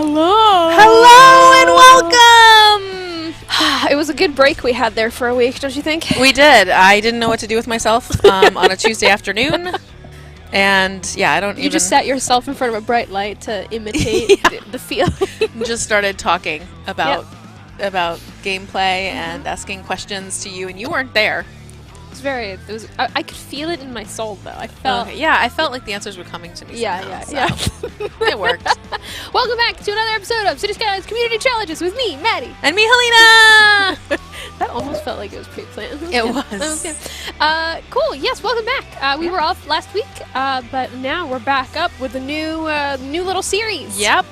Hello! Hello and welcome! It was a good break we had there for a week, don't you think? We did. I didn't know what to do with myself on a Tuesday afternoon. And yeah, I don't You just sat yourself in front of a bright light to imitate the feeling. just started talking about gameplay and asking questions to you, and you weren't there. I could feel it in my soul, though. I felt... I felt like the answers were coming to me somehow, so it worked. Welcome back to another episode of Cities Skylines Community Challenges with me, Maddie. And me, Helena! That almost felt like it was pre-planned. It was. Cool. Yes, welcome back. We were off last week, but now we're back up with a new little series. Yep.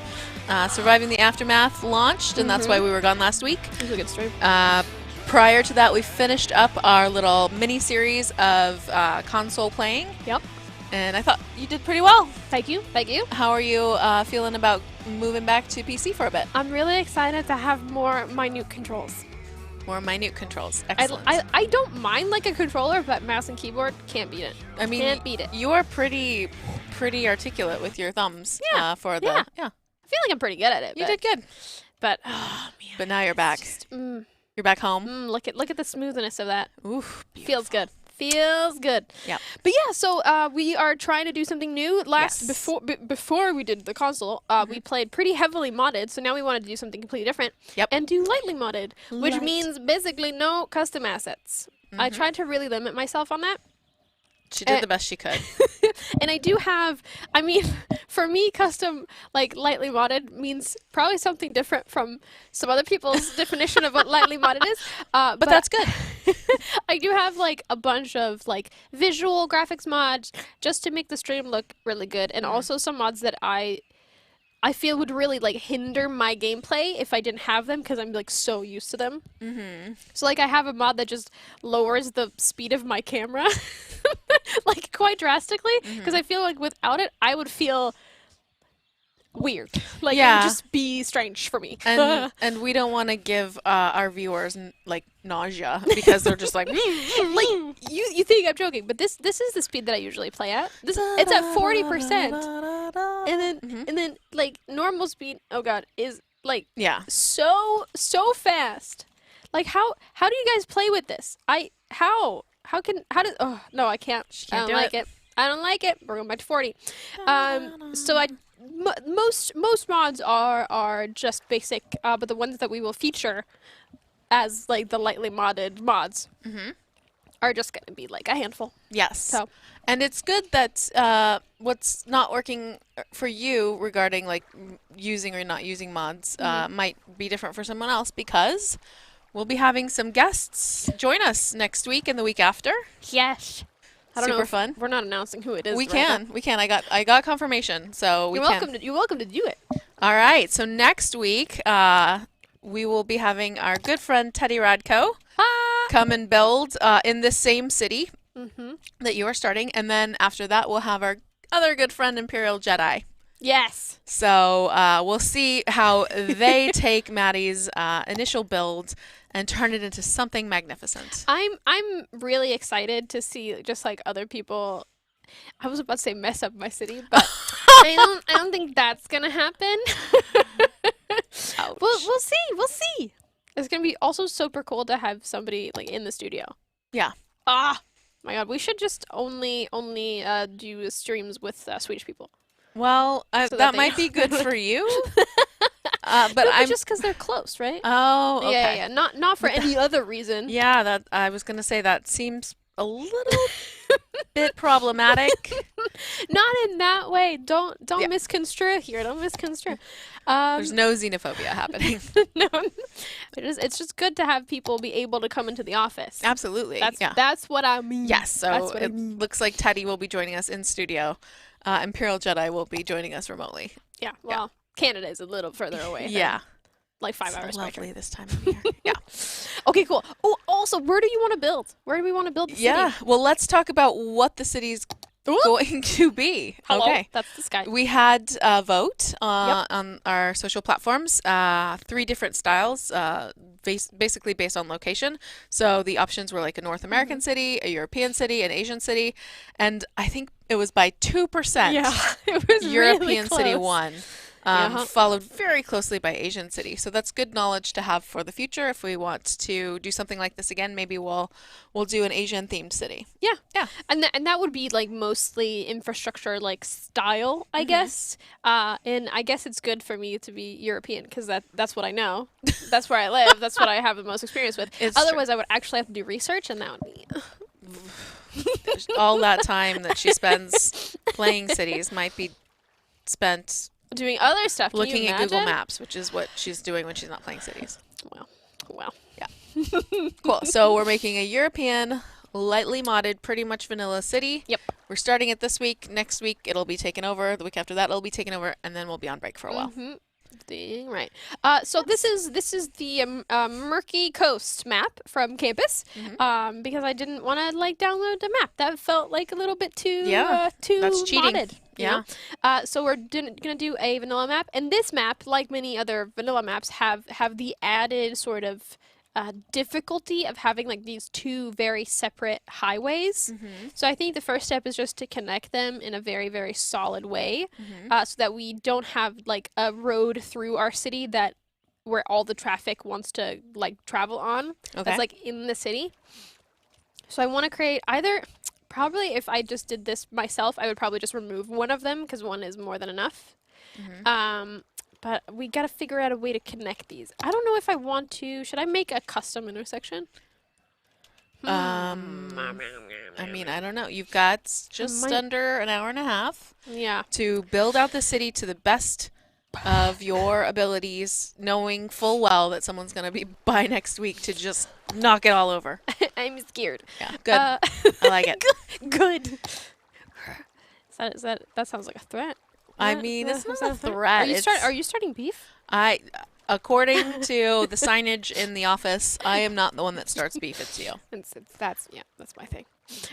Surviving the Aftermath launched, and that's why we were gone last week. It was a good story. Prior to that, we finished up our little mini-series of console playing. Yep. And I thought you did pretty well. Thank you. Thank you. How are you feeling about moving back to PC for a bit? I'm really excited to have more minute controls. More minute controls. Excellent. I don't mind like a controller, but mouse and keyboard can't beat it. I mean, can't beat it. You are pretty articulate with your thumbs. Yeah. I feel like I'm pretty good at it. You did good. But oh man. But now you're back. You're back home. Look at the smoothness of that. Oof. Feels good. Feels good. Yeah. But yeah, so we are trying to do something new. Before we did the console, we played pretty heavily modded. So now we wanted to do something completely different. Yep. And do lightly modded, which means basically no custom assets. I tried to really limit myself on that. She did the best she could. And I do have, I mean, for me, custom, like, lightly modded means probably something different from some other people's definition of what lightly modded is. But that's good. I do have, like, a bunch of, like, visual graphics mods just to make the stream look really good. And also some mods that I feel would really, like, hinder my gameplay if I didn't have them because I'm, like, so used to them. So, like, I have a mod that just lowers the speed of my camera, like, quite drastically because I feel like without it, I would feel weird. Like, it would just be strange for me. And we don't want to give our viewers, like, nausea because they're just like... like, you think I'm joking, but this is the speed that I usually play at. It's at 40%. And then like normal speed, oh god, is like so fast. Like how do you guys play with this? How does oh no, I can't. I don't like it. I don't like it. We're going back to 40. So most mods are just basic, but the ones that we will feature as like the lightly modded mods are just gonna be like a handful. Yes. So. And it's good that what's not working for you regarding like using or not using mods might be different for someone else because we'll be having some guests join us next week and the week after. Yes. I don't know. Super fun. We're not announcing who it is. We can. I got confirmation, so you're welcome to do it. All right. So next week we will be having our good friend Teddy Radko come and build in the same city that you are starting. And then after that, we'll have our other good friend, Imperial Jedi. Yes. So we'll see how they take Maddie's initial build and turn it into something magnificent. I'm really excited to see just like other people. I was about to say mess up my city, but I don't think that's gonna happen. We'll see. It's gonna be also super cool to have somebody like in the studio. Yeah. My god, we should just only do streams with Swedish people. Well, so that might be good for you. But I'm just because they're close, right? Oh, okay. Yeah. Not for any other reason. Yeah, that I was gonna say that seems a little bit problematic. Not in that way. Don't misconstrue here. Don't misconstrue. There's no xenophobia happening. No, it's just good to have people be able to come into the office. Absolutely. That's what I mean. Yes. So it looks like Teddy will be joining us in studio. Imperial Jedi will be joining us remotely. Yeah. Well, Canada is a little further away. Yeah. Like 5 hours. Lovely this time of year. Yeah. Okay, cool. Oh, also, where do you want to build? Where do we want to build the city? Yeah. Well, let's talk about what the city's going to be. Hello, okay. That's the sky. We had a vote on our social platforms. 3 different styles, basically based on location. So the options were like a North American city, a European city, an Asian city, and I think it was by 2%. Yeah, it was European really city close. won. followed very closely by Asian city. So that's good knowledge to have for the future. If we want to do something like this again, maybe we'll do an Asian themed city. Yeah. Yeah. And that would be like mostly infrastructure like style, I guess. And I guess it's good for me to be European because that's what I know. That's where I live. That's what I have the most experience with. Otherwise, I would actually have to do research, and that would be all that time that she spends playing cities might be spent doing other stuff. Looking at Google Maps, which is what she's doing when she's not playing cities. Well. Yeah. Cool. So we're making a European, lightly modded, pretty much vanilla city. Yep. We're starting it this week. Next week it'll be taken over. The week after that it'll be taken over, and then we'll be on break for a while. Right. So this is the Murky Coast map from campus. Because I didn't want to like download the map. That felt like a little bit too too that's cheating. modded. You know? So we're gonna do a vanilla map, and this map, like many other vanilla maps, have the added sort of difficulty of having like these two very separate highways. So I think the first step is just to connect them in a very, very solid way, so that we don't have like a road through our city where all the traffic wants to like travel on. That's like in the city. So I want to create probably if I just did this myself, I would probably just remove one of them because one is more than enough. But we got to figure out a way to connect these. I don't know if I want to. Should I make a custom intersection? I mean, I don't know. You've got just under an hour and a half to build out the city to the best of your abilities, knowing full well that someone's going to be by next week to just knock it all over. I'm scared. Yeah, good. I like it. Good. That sounds like a threat. I mean, it's not a threat. Are you starting beef? According to the signage in the office, I am not the one that starts beef. It's you. That's my thing.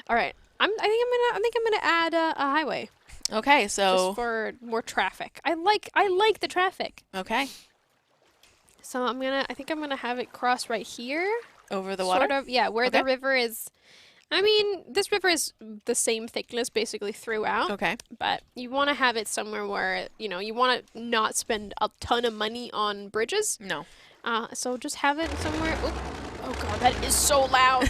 All right. I think I'm gonna add a highway. Okay, so just for more traffic. I like the traffic. Okay. So I think I'm gonna have it cross right here. Over the water? Sort of, yeah, where the river is. I mean, this river is the same thickness basically throughout. Okay. But you want to have it somewhere where, you want to not spend a ton of money on bridges. No. So just have it somewhere. Oop. Oh, God, that is so loud.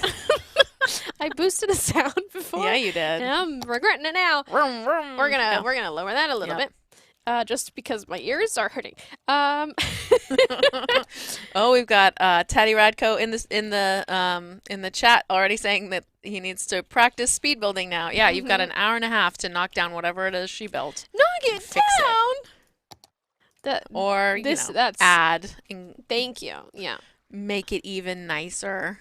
I boosted the sound before. Yeah, you did. And I'm regretting it now. Vroom, vroom. We're gonna lower that a little bit. Just because my ears are hurting. Oh, we've got Teddy Radko in the chat already saying that he needs to practice speed building now. Yeah, you've got an hour and a half to knock down whatever it is she built. Knock it down. That's add. Thank you. Yeah. Make it even nicer.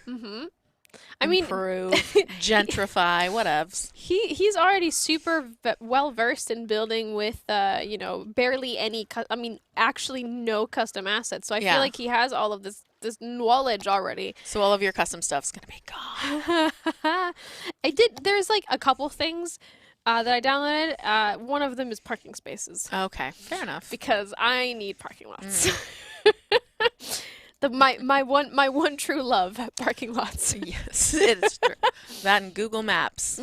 Improve, gentrify, whatevs. He's already super well versed in building with barely any actually no custom assets. So I feel like he has all of this knowledge already. So all of your custom stuff's gonna be gone. There's like a couple things that I downloaded. One of them is parking spaces. Okay, fair enough. Because I need parking lots. My one true love, parking lots. Yes, it is true. That and Google Maps.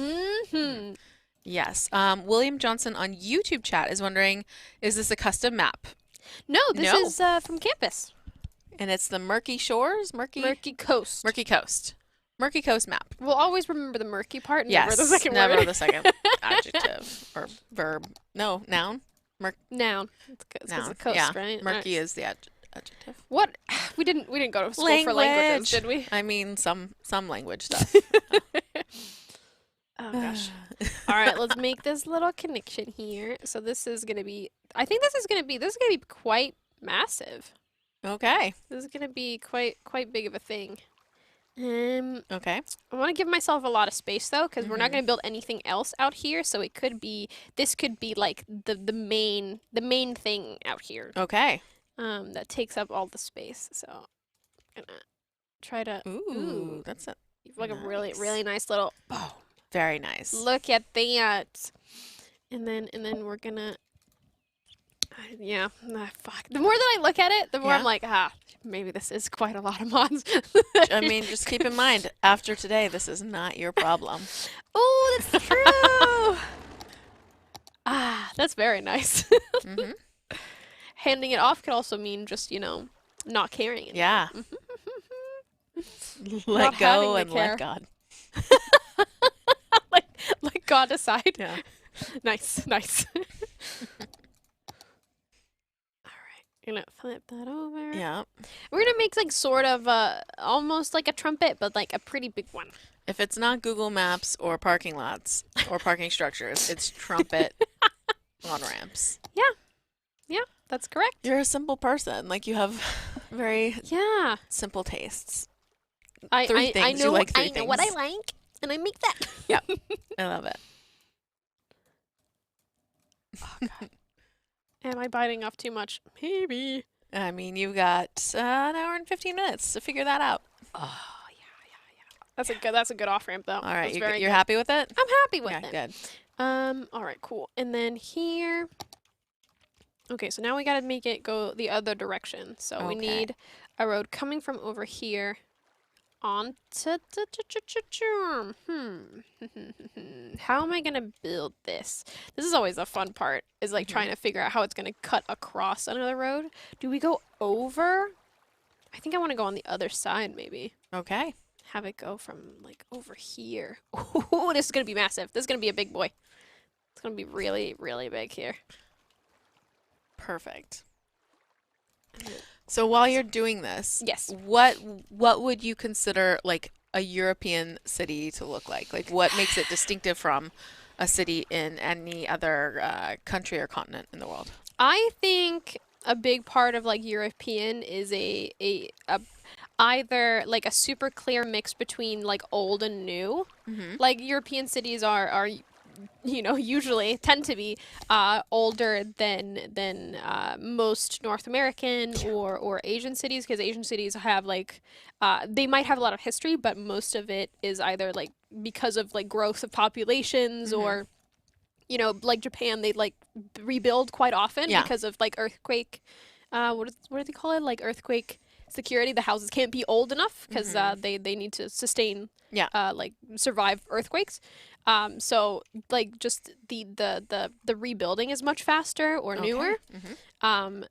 Yes. William Johnson on YouTube chat is wondering, is this a custom map? No, this is from campus. And it's the Murky Shores? Murky Coast. Murky Coast. Murky Coast map. We'll always remember the murky part, never the second never word. the second adjective or verb. No, noun. Noun. It's the coast, right? Murky is the adjective. What? We didn't go to school for languages, did we? I mean, some language stuff. Oh gosh. All right, let's make this little connection here. So this is gonna be. I think this is gonna be quite massive. Okay. This is gonna be quite big of a thing. Okay. I want to give myself a lot of space though, because we're not going to build anything else out here. So this could be like the main thing out here. Okay. That takes up all the space. So I'm gonna try to. Ooh, that's a really, really nice little. Oh, very nice. Look at that. And then we're gonna. Yeah. Fuck. The more that I look at it, the more I'm like, maybe this is quite a lot of mods. I mean, just keep in mind, after today, this is not your problem. Oh, that's true. That's very nice. handing it off could also mean just, you know, not caring anymore. Yeah. Let go and let God. Let God decide. Yeah. Nice, nice. Alright, gonna flip that over. Yeah. We're gonna make like sort of almost like a trumpet, but like a pretty big one. If it's not Google Maps or parking lots or parking structures, it's trumpet on ramps. Yeah. Yeah, that's correct. You're a simple person. Like, you have very simple tastes. I know like three I know what I like, and I make that. Yeah, I love it. Oh, God. Am I biting off too much? Maybe. I mean, you've got an hour and 15 minutes to figure that out. Oh, yeah. That's a good off ramp though. All right, you're good. Happy with it? I'm happy with it. Good. All right, cool. And then here. Okay, so now we gotta make it go the other direction. So we need a road coming from over here onto How am I gonna build this? This is always a fun part, is like trying to figure out how it's gonna cut across another road. Do we go over? I think I want to go on the other side, maybe. Okay. Have it go from like over here. Ooh, this is gonna be massive. This is gonna be a big boy. It's gonna be really, really big here. Perfect. So while you're doing this, yes, what would you consider like a European city to look like? Like, what makes it distinctive from a city in any other country or continent in the world? I think a big part of like European is either like a super clear mix between like old and new. Like European cities are you know, usually tend to be older than most North American or Asian cities, because Asian cities have like they might have a lot of history, but most of it is either like because of like growth of populations or, you know, like Japan, they like rebuild quite often because of like earthquake. What do they call it? Like earthquake security. The houses can't be old enough because they need to sustain like survive earthquakes. So like just the rebuilding is much faster or newer.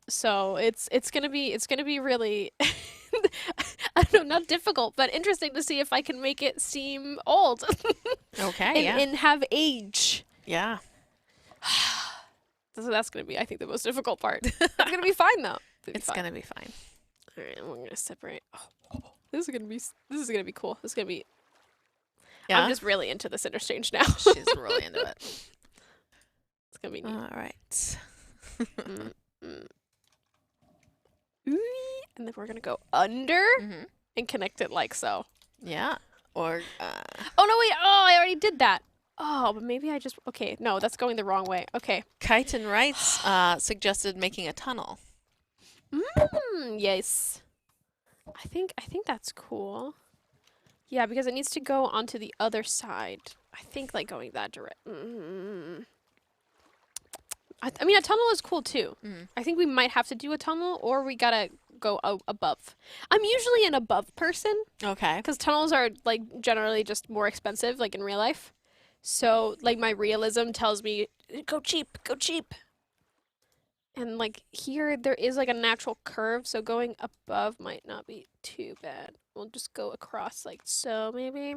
So it's gonna be really I don't know, not difficult, but interesting to see if I can make it seem old. And have age. Yeah. So that's gonna be, I think, the most difficult part. It's gonna be fine though. It's gonna be fine. All right, we're gonna separate. Oh, this is gonna be cool. This is gonna be. Yeah? I'm just really into this interchange now. She's really into it. It's gonna be neat. All right. And then we're gonna go under and connect it like so. Yeah. Or. Oh no! Wait. Oh, I already did that. Oh, but maybe I just. Okay. No, that's going the wrong way. Okay. Kite Wrights suggested making a tunnel. Yes. I think that's cool. Yeah, because it needs to go onto the other side. I think like going that direct. I mean, a tunnel is cool too. I think we might have to do a tunnel, or we gotta go above. I'm usually an above person. Okay. Because tunnels are like generally just more expensive, like in real life. So like my realism tells me, go cheap, go cheap. And like here, there is like a natural curve, so going above might not be too bad. We'll just go across like so, maybe.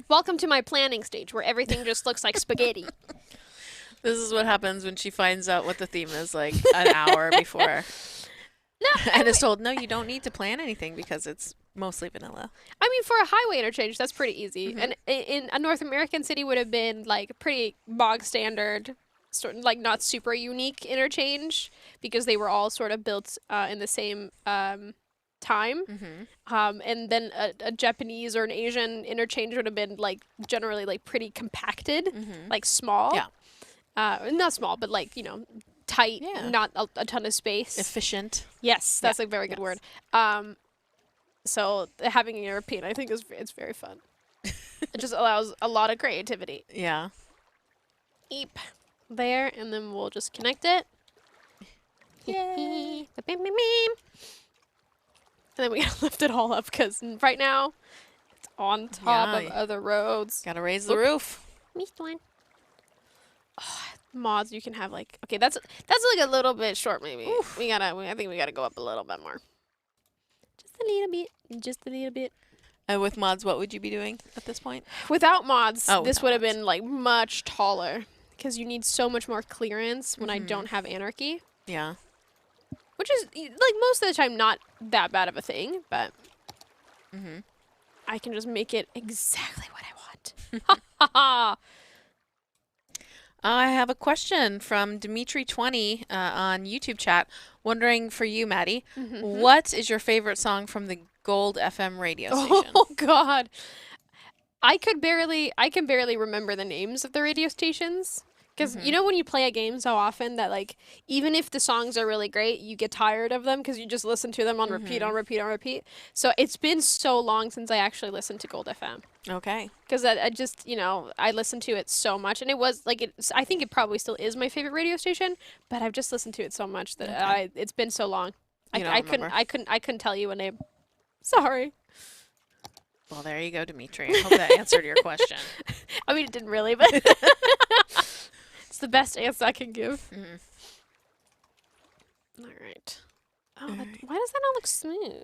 Welcome to my planning stage, where everything just looks like spaghetti. This is what happens when she finds out what the theme is like an hour before. And is told, no, you don't need to plan anything because it's mostly vanilla. I mean, for a highway interchange, that's pretty easy. And in a North American city would have been like pretty bog standard, sort of like not super unique interchange, because they were all sort of built in the same time. And then a Japanese or an Asian interchange would have been like generally like pretty compacted, like small. Not small, but like, you know, tight, not a ton of space. Efficient. Yes, that's a very good word. So having a European, I think, it's very fun. It just allows a lot of creativity. Yeah. Eep. There, and then we'll just connect it. Yay. And then we gotta lift it all up, because right now it's on top of other roads. Gotta raise the roof. Missed one. Oh, mods, you can have like, okay, that's like a little bit short maybe. Oof. I think we gotta go up a little bit more. Just a little bit. Just a little bit. And with mods, what would you be doing at this point? Without mods, this without would have mods. been like much taller because you need so much more clearance when I don't have anarchy. Yeah. Which is like most of the time not that bad of a thing, but I can just make it exactly what I want. Ha ha ha! I have a question from Dimitri20 on YouTube chat, wondering for you, Maddie, what is your favorite song from the Gold FM radio station? Oh God, I can barely remember the names of the radio stations because you know when you play a game so often that like even if the songs are really great, you get tired of them because you just listen to them on repeat, on repeat, on repeat. So it's been so long since I actually listened to Gold FM. Okay. Because I just, I listened to it so much, and it was like I think it probably still is my favorite radio station, but I've just listened to it so much that it's been so long. I couldn't tell you a name. Sorry. Well, there you go, Dimitri. I hope that answered your question. I mean, it didn't really, but it's the best answer I can give. All right. Oh, why does that not look smooth?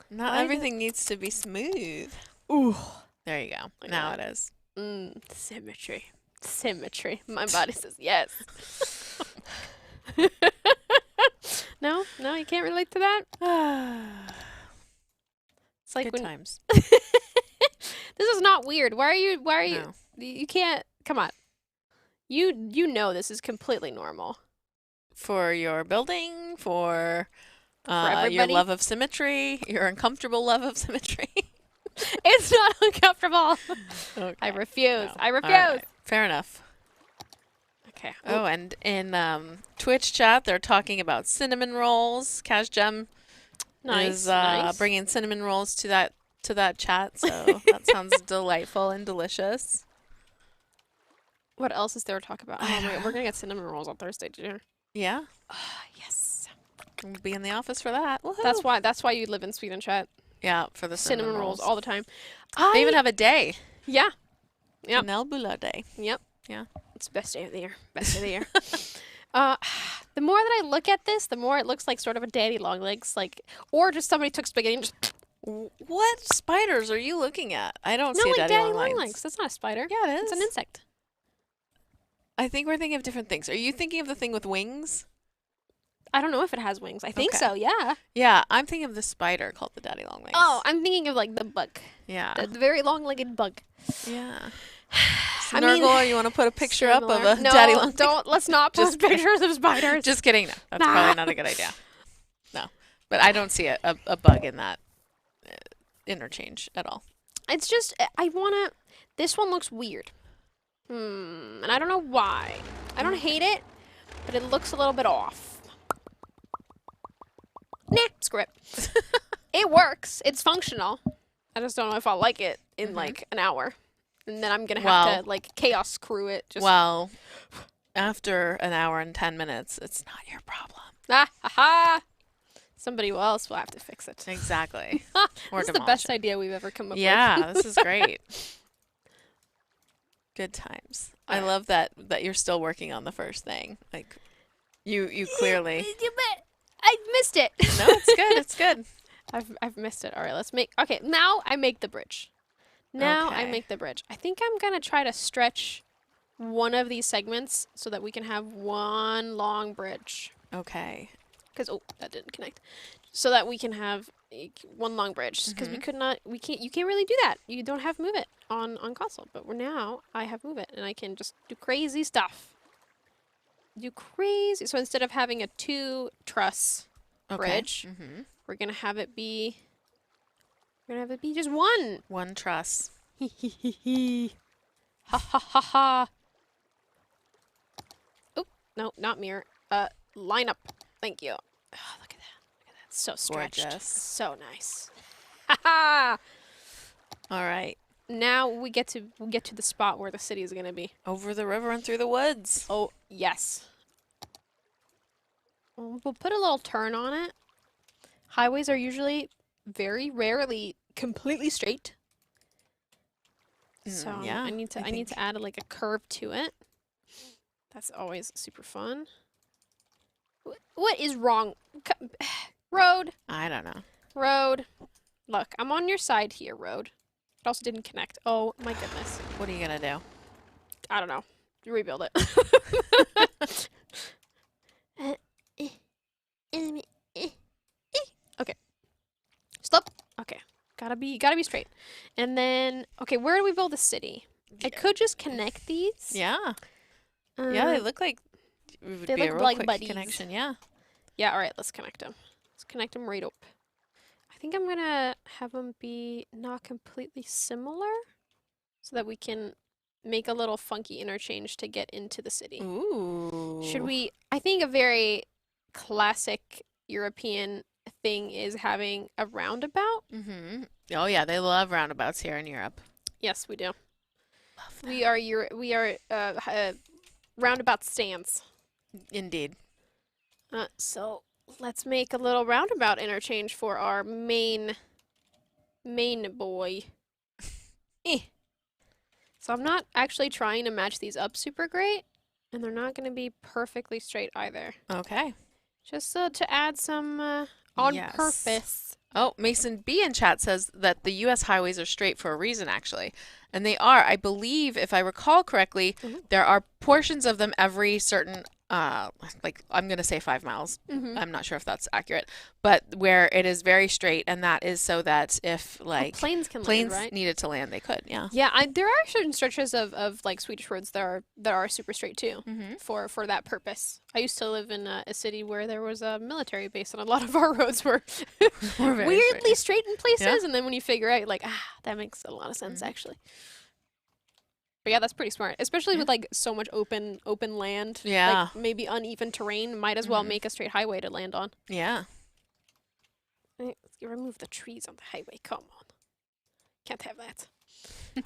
Not everything needs to be smooth. Ooh. There you go. Now it is. Symmetry. Symmetry. My body says yes. No, you can't relate to that. It's like Good times. This is not weird. Why are you? No. You can't. Come on. You know this is completely normal. For your building, for your everybody? love of symmetry, your uncomfortable love of symmetry. It's not uncomfortable. Okay. I refuse. No. I refuse. All right. Fair enough. Okay. Oh, and in Twitch chat, they're talking about cinnamon rolls. Kazjem is bringing cinnamon rolls to that chat, so that sounds delightful and delicious. What else is there to talk about? Oh, we're gonna get cinnamon rolls on Thursday, did you hear? Yeah. Yes. We'll be in the office for that. Woohoo. That's why you live in Sweden chat. Yeah, for the Cinnamon rolls all the time. They even have a day. Yeah. Yep. Kanelbulla Day. Yep. Yeah. It's the best day of the year. Best of the year. The more that I look at this, the more it looks like sort of a daddy long legs, or just somebody took spaghetti and just. What spiders are you looking at? I don't see like daddy long legs. That's not a spider. Yeah, it is. It's an insect. I think we're thinking of different things. Are you thinking of the thing with wings? I don't know if it has wings. I think so, yeah. Yeah, I'm thinking of the spider called the daddy long legs. Oh, I'm thinking of like the bug. Yeah. The very long-legged bug. Yeah. Snurgle, you want to put a picture up of a no, daddy long leg? don't. Let's not post pictures of spiders. Just kidding. No, that's probably not a good idea. No. But I don't see a bug in that interchange at all. It's just, this one looks weird. And I don't know why. I don't hate it, but it looks a little bit off. Nah, screw it. It works. It's functional. I just don't know if I'll like it in like an hour. And then I'm going to have to like chaos screw it. Well, after an hour and 10 minutes, it's not your problem. Ah, ha, ha. Somebody else will have to fix it. Exactly. This is the best idea we've ever come up with. Yeah, this is great. Good times. I love that you're still working on the first thing. Like, you clearly. I missed it. No, it's good. It's good. I've missed it. All right, let's make. Okay, now I make the bridge. I make the bridge. I think I'm gonna try to stretch one of these segments so that we can have one long bridge. Okay. Because that didn't connect. So that we can have one long bridge. Because you can't really do that. You don't have Move It on console. But now I have Move It and I can just do crazy stuff. So instead of having a 2-truss bridge, we're gonna have it be just one. One truss. Ha ha ha ha. Oh no, not mirror. Line up. Thank you. Oh, look at that. Look at that. So stretched. Gorgeous. So nice. Ha ha. All right. Now we get to the spot where the city is gonna be. Over the river and through the woods. Oh yes. We'll put a little turn on it. Highways are usually very rarely completely straight. So yeah, I need to add like a curve to it. That's always super fun. What is wrong? Road. I don't know. Road. Look, I'm on your side here, Road. It also didn't connect. Oh, my goodness. What are you going to do? I don't know. Rebuild it. Okay. Stop. Okay. Gotta be straight. And then, okay, where do we build the city? I could just connect these. Yeah. Yeah, they look like it would they be a look real like quick buddies. connection. Yeah. Yeah, all right, let's connect them. Let's connect them right up. I think I'm gonna have them be not completely similar so that we can make a little funky interchange to get into the city. Ooh. Should we, I think a very classic European thing is having a roundabout. Mm-hmm. Oh yeah, they love roundabouts here in Europe. Yes, we do. Love them. We are roundabout stands. Indeed. So let's make a little roundabout interchange for our main boy. So I'm not actually trying to match these up super great, and they're not going to be perfectly straight either. Okay. Just to add some on Yes. purpose. Oh, Mason B in chat says that the U.S. highways are straight for a reason, actually. And they are. I believe, if I recall correctly, there are portions of them every certain, like, I'm going to say 5 miles. I'm not sure if that's accurate. But where it is very straight, and that is so that if, like, planes can planes land, right? needed to land, they could, yeah. Yeah, there are certain stretches of like Swedish roads that are super straight too, for that purpose. I used to live in a city where there was a military base, and a lot of our roads were weirdly straight in places. Yeah. And then when you figure out, like, that makes a lot of sense actually. But yeah, that's pretty smart, especially with like so much open land. Yeah. Like maybe uneven terrain, might as well make a straight highway to land on. Yeah. Let's remove the trees on the highway. Come on. Can't have that.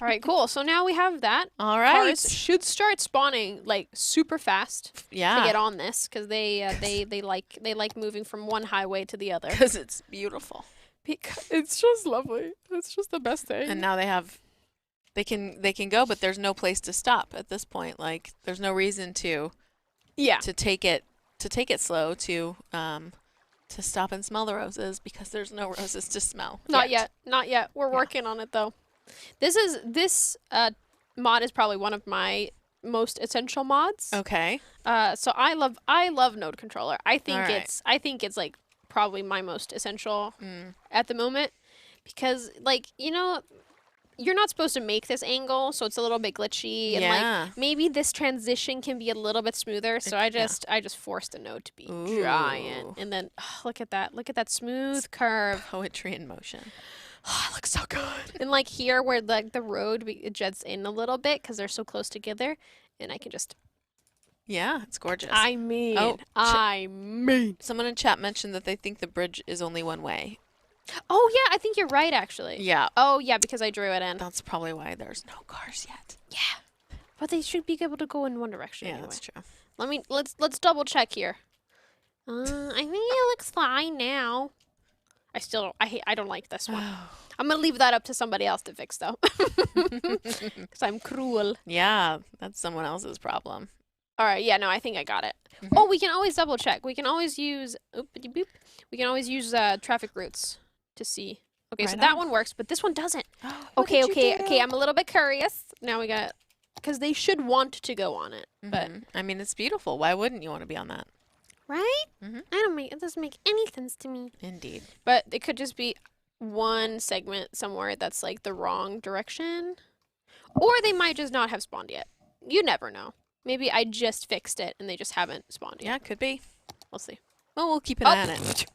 All right, cool. So now we have that. All right. Cars should start spawning like super fast Yeah. to get on this because they like moving from one highway to the other. Because it's beautiful. Because it's just lovely. It's just the best thing. And now they can go, but there's no place to stop at this point. Like, there's no reason to take it slow, to stop and smell the roses, because there's no roses to smell. Not yet. We're working on it though. This mod is probably one of my most essential mods. Okay. So I love node controller. I think Alright. it's like probably my most essential at the moment, because like, you know, you're not supposed to make this angle, so it's a little bit glitchy, and like maybe this transition can be a little bit smoother. So I just forced the node to be giant, and then look at that smooth curve. Poetry in motion. Oh, it looks so good. And like here, where like the road it jets in a little bit because they're so close together, and I can just. Yeah, it's gorgeous. I mean, someone in chat mentioned that they think the bridge is only one way. Oh yeah, I think you're right actually. Yeah. Oh yeah, because I drew it in. That's probably why there's no cars yet. Yeah, but they should be able to go in one direction. Yeah, anyway. that's true. Let's double check here. I think it looks fine now. I don't like this one. I'm gonna leave that up to somebody else to fix though, because I'm cruel. Yeah, that's someone else's problem. All right, yeah, no, I think I got it. Oh, we can always double check. We can always use We can always use traffic routes to see. Okay, Right so that on. one works, but this one doesn't. What did you Okay. do? I'm a little bit curious. Now we got, because they should want to go on it, but I mean, it's beautiful. Why wouldn't you want to be on that? right? It doesn't make any sense to me. Indeed. But it could just be one segment somewhere that's like the wrong direction, or they might just not have spawned yet. You never know. Maybe I just fixed it and they just haven't spawned yet. Yeah, could be. We'll see. Well, we'll keep an eye on it.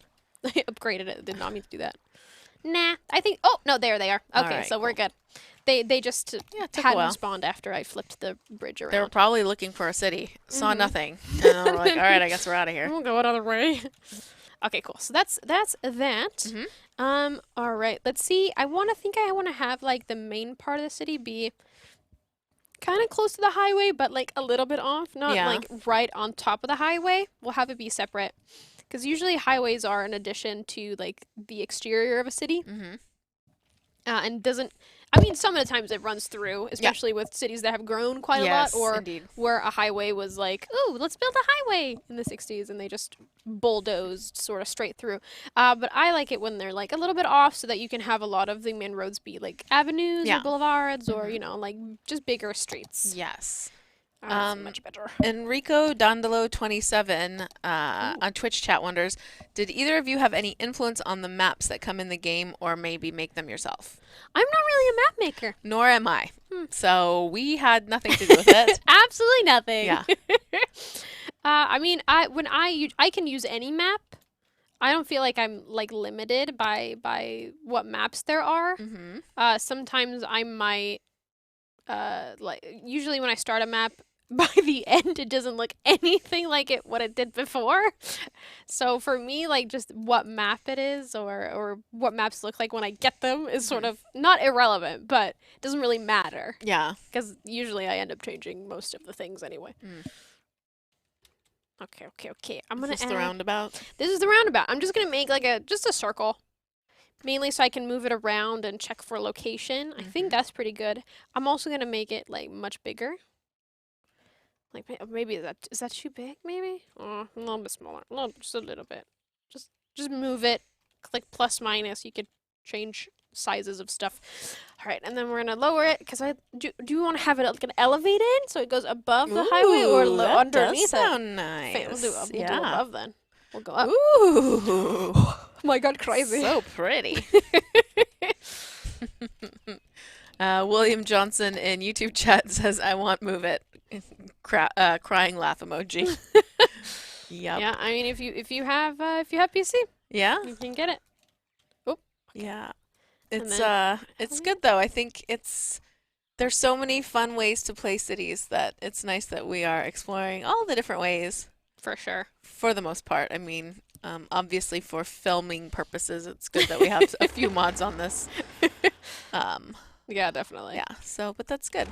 I upgraded it. Did not mean to do that. Nah, I think. Oh no, there they are. Okay, Alright, so we're good. They just took a hadn't while. spawned after I flipped the bridge around. They were probably looking for a city. Saw nothing. And they were like, all right, I guess we're out of here. We'll go another way. Okay, cool. So that's that. All right. Let's see. I want to have like the main part of the city be kind of close to the highway, but like a little bit off, not like right on top of the highway. We'll have it be separate, because usually highways are an addition to like the exterior of a city. And doesn't. I mean, some of the times it runs through, especially with cities that have grown quite a lot, or indeed. where a highway was like, oh, let's build a highway in the 60s, and they just bulldozed sort of straight through. But I like it when they're like a little bit off, so that you can have a lot of the main roads be like avenues or boulevards, or like just bigger streets. Yes. Much better. Enrico Dandolo 27 on Twitch chat wonders, did either of you have any influence on the maps that come in the game, or maybe make them yourself? I'm not really a map maker. Nor am I. So we had nothing to do with it. Absolutely nothing. Yeah. I mean, I can use any map. I don't feel like I'm like limited by what maps there are. Sometimes I might usually when I start a map, by the end it doesn't look anything like what it did before. So for me, like, just what map it is or what maps look like when I get them is sort of not irrelevant, but it doesn't really matter. Yeah. Because usually I end up changing most of the things anyway. Okay. I'm gonna Is this the roundabout? This is the roundabout. I'm just gonna make like just a circle. Mainly so I can move it around and check for location. I think that's pretty good. I'm also gonna make it like much bigger. Like maybe is that too big? Maybe a little bit smaller. Just a little bit. Just move it. Click plus minus. You could change sizes of stuff. All right, and then we're gonna lower it because do you want to have it like an elevated so it goes above the highway or underneath it? Sound nice. We'll do above then. We'll go up. Ooh. Oh my God, crazy. So pretty. William Johnson in YouTube chat says, I want move it. Crying laugh emoji. Yep. Yeah, I mean, if you have PC, yeah, you can get it. Oh. Yeah. It's good though. I think there's so many fun ways to play cities that it's nice that we are exploring all the different ways. For sure. For the most part. I mean, obviously for filming purposes, it's good that we have a few mods on this. Yeah, definitely. Yeah. So, but that's good.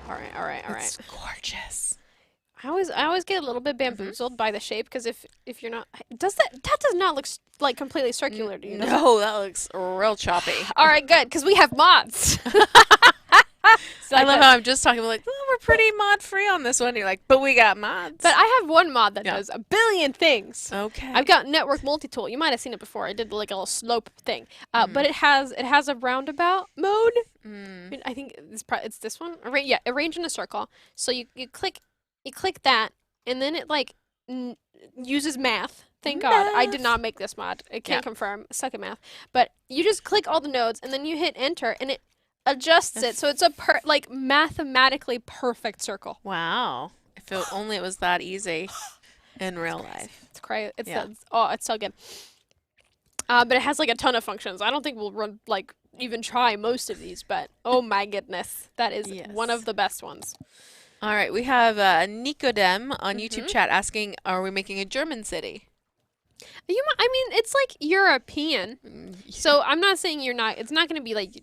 All right. It's gorgeous. I always get a little bit bamboozled by the shape because if you're not, that does not look like completely circular to you? No, that looks real choppy. All right, good, because we have mods. I love how I'm just talking about, like, oh, we're pretty mod free on this one. You're like, but we got mods. But I have one mod that does a billion things. Okay. I've got Network Multitool. You might have seen it before. I did like a little slope thing. But it has a roundabout mode. I think it's this one. Arrange in a circle. So you click that, and then it like uses math. Thank God I did not make this mod. I can't confirm. Suck at math. But you just click all the nodes, and then you hit enter, and it adjusts it so it's a mathematically perfect circle. Wow. If only it was that easy in real life. It's crazy. It's so good. But it has like a ton of functions. I don't think we'll even try most of these, but oh my goodness, that is one of the best ones. All right, we have Nicodem on YouTube chat asking, are we making a German city? I mean, it's like European. So I'm not saying it's not going to be like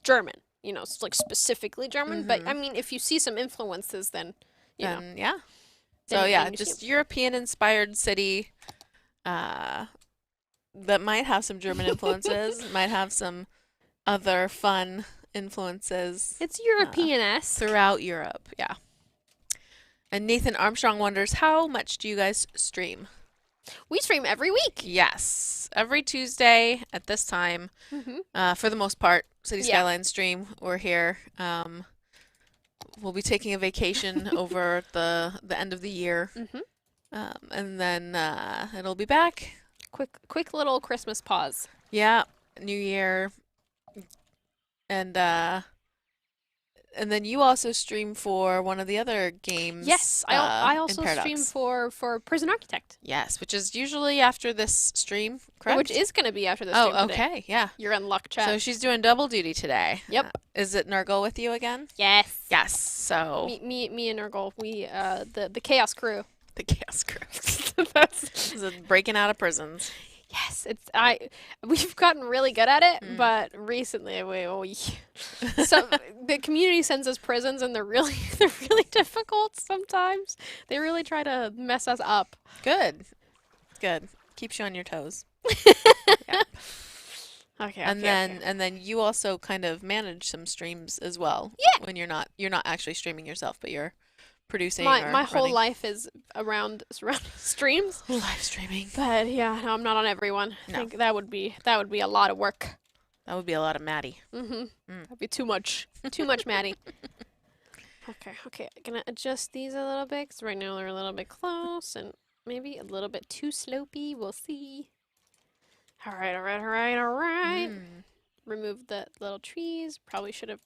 German, it's like specifically German, but I mean, if you see some influences, then yeah. So yeah, just European inspired city that might have some German influences, might have some other fun influences. It's European-esque throughout Europe, yeah. And Nathan Armstrong wonders, how much do you guys stream? We stream every week. Yes, every Tuesday at this time. For the most part, City Skylines stream. We're here. We'll be taking a vacation over the end of the year, and then it'll be back. Quick little Christmas pause. Yeah, New Year, and then you also stream for one of the other games. Yes, I also stream for Prison Architect. Yes, which is usually after this stream, correct? Which is going to be after this stream today. Okay, yeah. You're in luck, chat. So she's doing double duty today. Yep. Is it Nurgle with you again? Yes. Yes. So me and Nurgle, we the Chaos Crew. The Chaos Crew. That's breaking out of prisons. Yes, we've gotten really good at it, but recently so the community sends us prisons, and they're really difficult sometimes. They really try to mess us up. Good. Keeps you on your toes. Okay. And then you also kind of manage some streams as well. Yeah. When you're not actually streaming yourself, but you're producing my or whole running. life is around streams. Live streaming. But yeah, no, I'm not on everyone. I think that would be a lot of work. That would be a lot of Maddie. That'd be too much. Too much Maddie. Okay. Gonna adjust these a little bit because right now they're a little bit close and maybe a little bit too slopey. We'll see. All right. Remove the little trees. Probably should have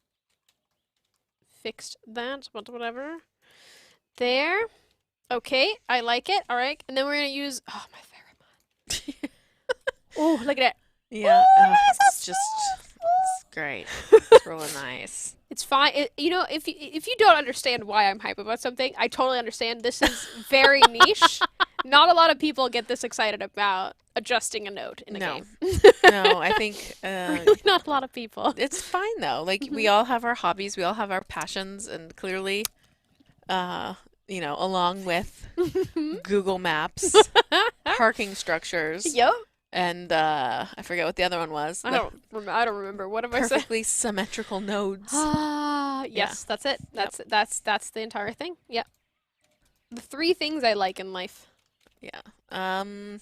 fixed that, but whatever. There. Okay, I like it. All right, and then we're gonna use my favorite mod. Oh, look at it. Yeah, it's great. It's really nice. It's fine. If you don't understand why I'm hype about something, I totally understand. This is very niche. Not a lot of people get this excited about adjusting a node in a game. No, I think really not a lot of people. It's fine though. Like we all have our hobbies, we all have our passions, and clearly, along with Google Maps, parking structures. Yep. And I forget what the other one was. I don't remember. What have I said? Perfectly symmetrical nodes. Yes, that's it. That's the entire thing. Yep. The 3 things I like in life. Yeah. Ami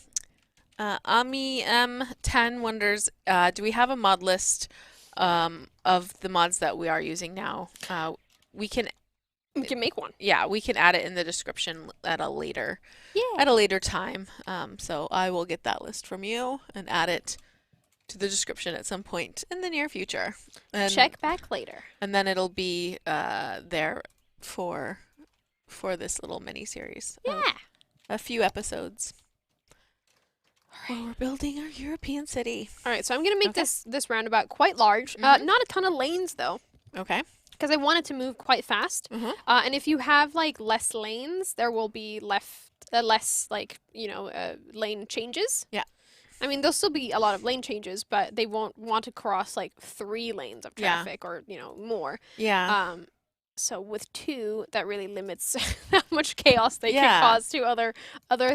M10 wonders, do we have a mod list of the mods that we are using now? We can make one. Yeah, we can add it in the description at a later time. So I will get that list from you and add it to the description at some point in the near future. And check back later. And then it'll be there for this little mini series. Yeah. A few episodes. All right. We're building our European city. All right, so I'm going to make this roundabout quite large. Not a ton of lanes though. Okay. Because I want it to move quite fast. And if you have like less lanes, there will be less lane changes. Yeah. I mean, there'll still be a lot of lane changes, but they won't want to cross like 3 lanes of traffic or more. Yeah. So with 2, that really limits how much chaos they can cause to other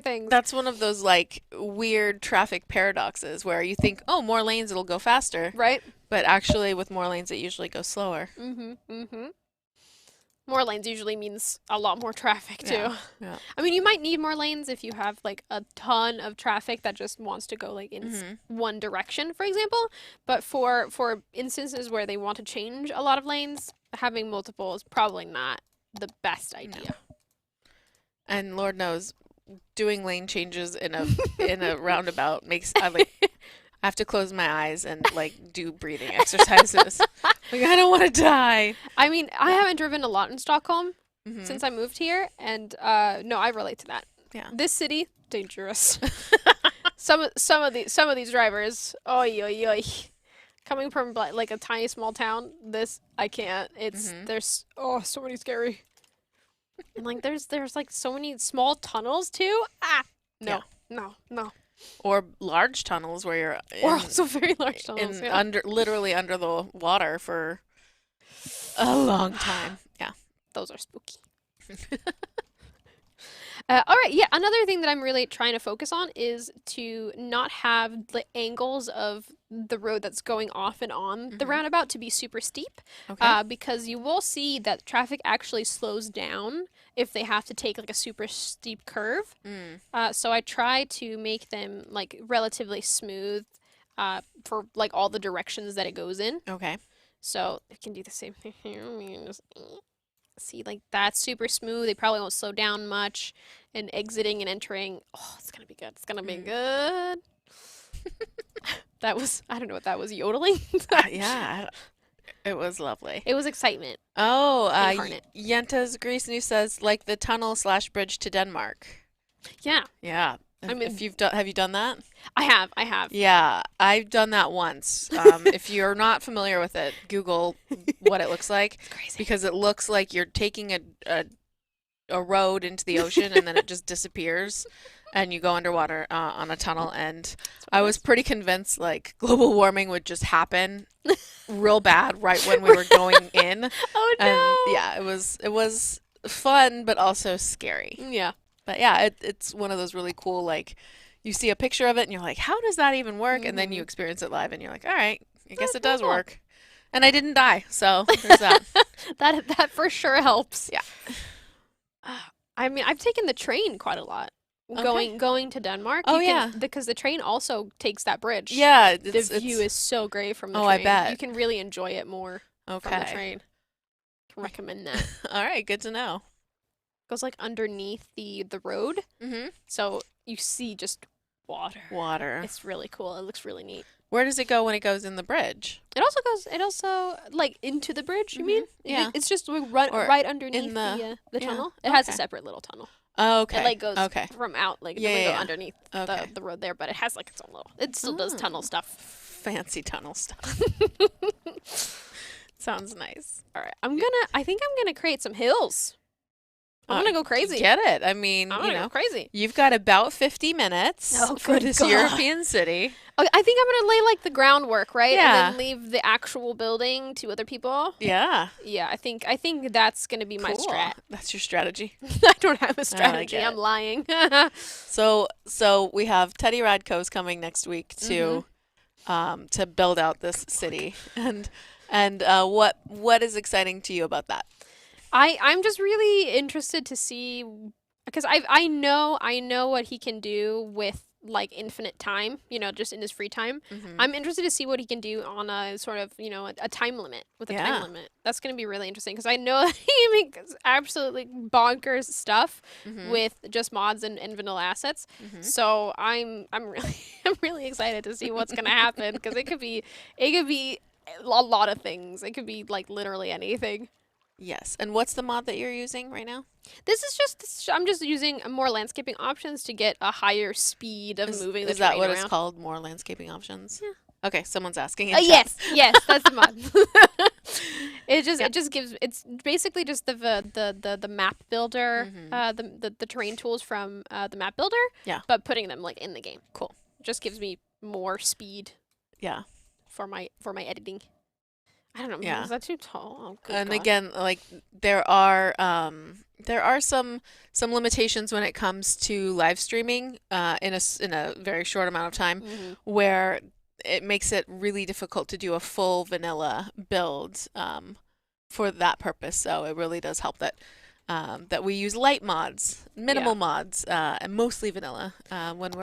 things. That's one of those like weird traffic paradoxes where you think, oh, more lanes, it'll go faster. Right. But actually, with more lanes, it usually goes slower. More lanes usually means a lot more traffic too. Yeah. I mean, you might need more lanes if you have like a ton of traffic that just wants to go like in one direction, for example. But for instances where they want to change a lot of lanes, having multiple is probably not the best idea. No. And Lord knows, doing lane changes in a roundabout makes I have to close my eyes and like do breathing exercises. Like I don't want to die. I mean, I haven't driven a lot in Stockholm since I moved here, and no, I relate to that. Yeah. This city, dangerous. some of these drivers, oy. Coming from like a tiny small town, this I can't. There's so many scary. And like there's like so many small tunnels too. No. Or large tunnels where you're or also very large tunnels. Literally under the water for a long time. Yeah. Those are spooky. All right, yeah, another thing that I'm really trying to focus on is to not have the angles of the road that's going off and on the roundabout to be super steep. Okay. Because you will see that traffic actually slows down if they have to take like a super steep curve. So I try to make them like relatively smooth for like all the directions that it goes in. Okay. So I can do the same thing here. See, like that's super smooth. They probably won't slow down much. And exiting and entering, it's gonna be good. It's gonna be good. That was, I don't know what that was, yodeling? Yeah, it was lovely. It was excitement. Oh, incarnate. Yenta's Grease News says like the tunnel/bridge to Denmark. Yeah. Yeah. I mean, have you done that? I have. Yeah, I've done that once. If you're not familiar with it, Google what it looks like. It's crazy. Because it looks like you're taking a road into the ocean and then it just disappears and you go underwater on a tunnel. And I was pretty convinced like global warming would just happen real bad right when we were going in. Oh no! And yeah, it was fun but also scary. Yeah. But yeah, it's one of those really cool, like, you see a picture of it and you're like, how does that even work? And then you experience it live and you're like, all right, I guess it does work. And I didn't die, so there's that. That for sure helps. Yeah. I mean, I've taken the train quite a lot. Okay. Going to Denmark. Oh, yeah. Because the train also takes that bridge. Yeah. The view is so great from the train. I bet. You can really enjoy it more from the train. Can recommend that. All right, good to know. Goes like underneath the road. So you see just water. It's really cool. It looks really neat. Where does it go when it goes in the bridge? It also like into the bridge, you mean? Yeah. It's just right underneath the tunnel. It has a separate little tunnel. Oh, okay. It like goes from out, like it doesn't go underneath the road there, but it has like its own little. It still does tunnel stuff. Fancy tunnel stuff. Sounds nice. All right, I think I'm gonna create some hills. I'm gonna go crazy. Get it? I mean, I'm gonna go crazy. You've got about 50 minutes for this European city. Okay, I think I'm gonna lay like the groundwork, right? Yeah. And then leave the actual building to other people. Yeah. Yeah, I think that's gonna be my strat. That's your strategy. I don't have a strategy. I'm lying. So we have Teddy Radko's coming next week to build out this city, and what is exciting to you about that? I'm just really interested to see, because I know what he can do with like infinite time, just in his free time. I'm interested to see what he can do on a sort of, a time limit, with a time limit. That's going to be really interesting, because I know that he makes absolutely bonkers stuff with just mods and vanilla assets. So I'm really excited to see what's going to happen, because it could be a lot of things. It could be like literally anything. Yes. And what's the mod that you're using right now? I'm just using more landscaping options to get a higher speed of moving the train around. Is that what it's called? More landscaping options? Yeah. Okay, someone's asking. Yes, that's the mod. It just gives, it's basically just the map builder, the terrain tools from the map builder. Yeah. But putting them like in the game. Cool. Just gives me more speed. Yeah. For my editing. I don't know. Yeah. Is that too tall? Oh, good and God. Again, like there are some limitations when it comes to live streaming in a very short amount of time, where it makes it really difficult to do a full vanilla build for that purpose. So it really does help that we use light mods, minimal mods, and mostly vanilla when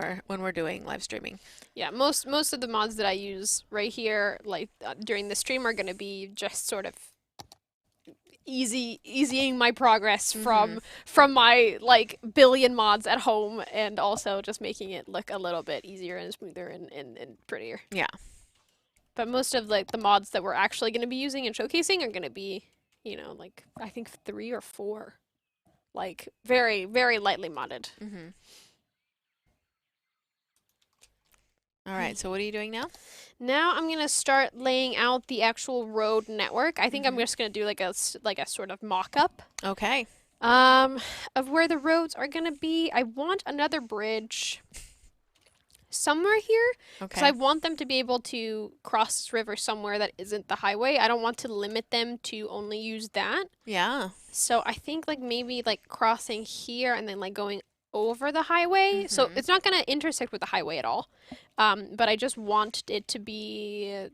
we're doing live streaming. Yeah, most of the mods that I use right here, like during the stream, are going to be just sort of easying my progress from my like billion mods at home, and also just making it look a little bit easier and smoother and prettier. Yeah. But most of like the mods that we're actually going to be using and showcasing are going to be, like I think 3 or 4, like very, very lightly modded. All right, so what are you doing now? Now I'm going to start laying out the actual road network. I think I'm just going to do like a sort of mock-up. Okay. Of where the roads are going to be. I want another bridge somewhere here. Okay. Because I want them to be able to cross this river somewhere that isn't the highway. I don't want to limit them to only use that. Yeah. So I think like maybe like crossing here and then like going over the highway. So it's not going to intersect with the highway at all. But I just want it to be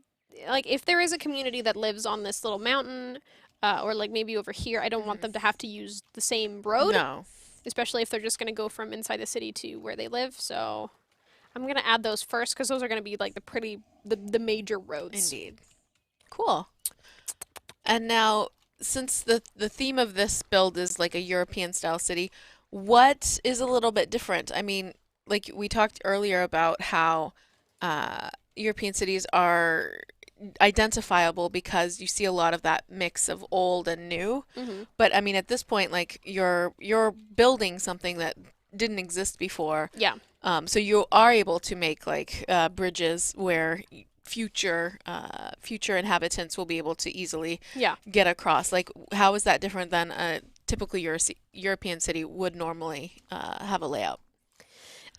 like, if there is a community that lives on this little mountain, or like maybe over here, I don't want them to have to use the same road. No. Especially if they're just going to go from inside the city to where they live. So I'm going to add those first, because those are going to be like the major roads. Indeed. Cool. And now, since the theme of this build is like a European style city, what is a little bit different? I mean, like we talked earlier about how European cities are identifiable because you see a lot of that mix of old and new. But I mean, at this point, like you're building something that didn't exist before. Yeah. So you are able to make like bridges where future inhabitants will be able to easily get across. Like, how is that different than a typical European city would normally have a layout?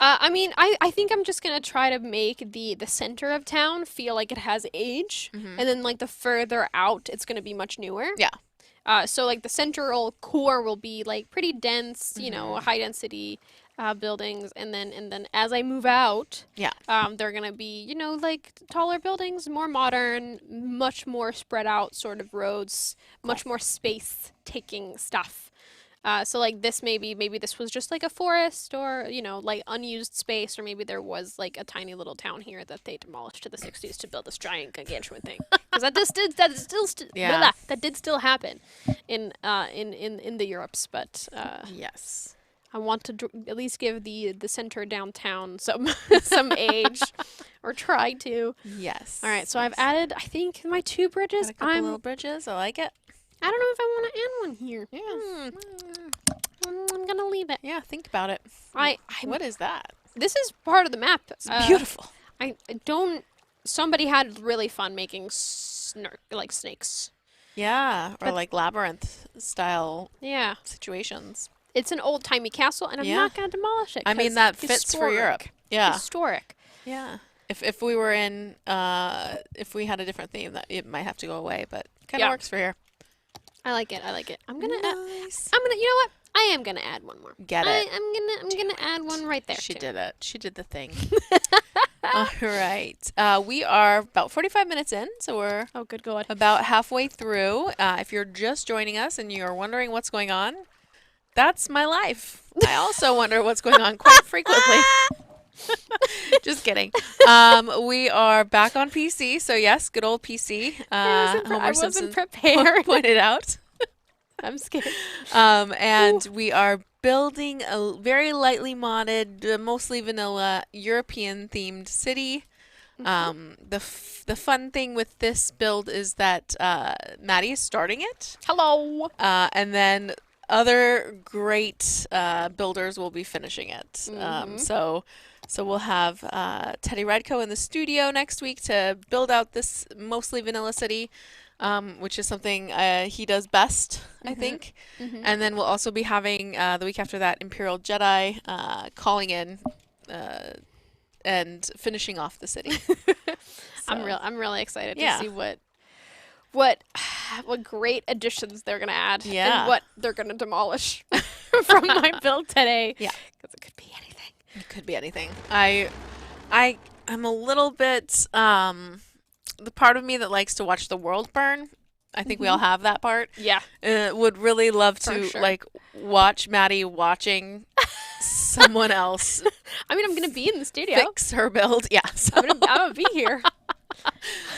I mean, I think I'm just going to try to make the center of town feel like it has age. And then like the further out, it's going to be much newer. Yeah. So like the central core will be like pretty dense, high density. buildings, and then as I move out, Yeah. they're gonna be, you know, like taller buildings, more modern, much more spread out sort of roads, much more space taking stuff. So like this maybe this was just like a forest, or you know, like unused space, or maybe there was like a tiny little town here that they demolished in the 60s to build this giant gargantuan thing. Because that did still happen in the Europes, but yes. I want to at least give the center downtown some some age, or try to. Yes. All right, so I've added, I think, my 2 bridges. Got a couple little bridges. I like it. I don't know if I want to add one here. Yeah. I'm gonna leave it. Yeah. Think about it. What is that? This is part of the map. It's beautiful. I don't. Somebody had really fun making like snakes. Yeah, or like labyrinth style Yeah. situations. It's an old timey castle, and I'm not gonna demolish it. I mean, that fits for Europe. Yeah. Historic. Yeah. If we were in, if we had a different theme, that it might have to go away, but kind of works for here. I like it. I like it. I'm gonna. Nice. You know what? I am gonna add one more. Get it. I'm gonna add one right there. She too. did it. She did the thing. All right. We are about 45 minutes in, so we're good God. about halfway through. If you're just joining us and you're wondering what's going on, that's my life. I also wonder what's going on quite frequently. Just kidding. We are back on PC, so yes, good old PC. I wasn't prepared. Pointed out. I'm scared. And we are building a very lightly modded, mostly vanilla, European-themed city. The fun thing with this build is that Maddie is starting it. Hello. And then other great builders will be finishing it. So we'll have Teddy Redco in the studio next week to build out this mostly vanilla city, which is something he does best, I think. And then we'll also be having the week after that Imperial Jedi calling in and finishing off the city. I'm really excited to see what great additions they're gonna add and what they're gonna demolish from my build today. Yeah, because it could be anything. It could be anything. I'm a little bit the part of me that likes to watch the world burn. I think we all have that part. Yeah. Would really love to like watch Maddie watching someone else. I mean, I'm gonna be in the studio. Fix her build. Yeah. So. I'm gonna be here.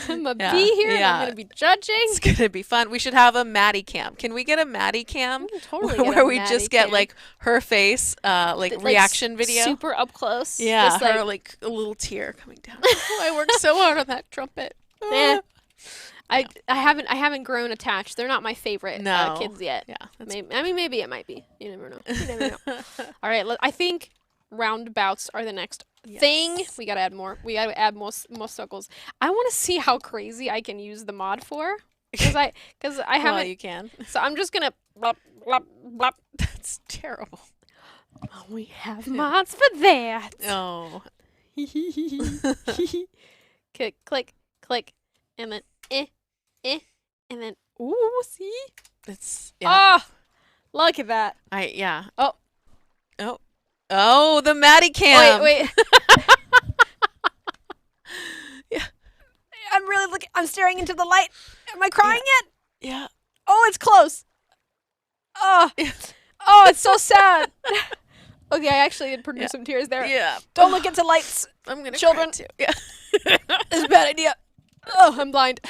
I'm gonna be here. And I'm gonna be judging. It's gonna be fun. We should have a Maddie cam. Can we get a Maddie cam? Where we just get like her face, like reaction video, super up close. Yeah, just, her like a little tear coming down. Oh, I worked so hard on that trumpet. Yeah. I haven't grown attached. They're not my favorite kids yet. Yeah. Maybe it might be. You never know. You never know. All right. I think roundabouts are the next thing. We gotta add more. We gotta add more circles. I want to see how crazy I can use the mod for, because I haven't. Well, you can. So I'm just gonna blop blop blop. That's terrible. Oh, we have mods for that. Oh. Click, click, click, and then and then ooh, see? It's oh, look at that. Oh, the Maddie cam. Wait. Yeah. I'm really looking. I'm staring into the light. Am I crying yet? Yeah. Oh, it's close. Oh, it's so sad. Okay, I actually did produce some tears there. Yeah. Don't look into lights. I'm gonna children. cry too. Yeah. It's a bad idea. Oh, I'm blind.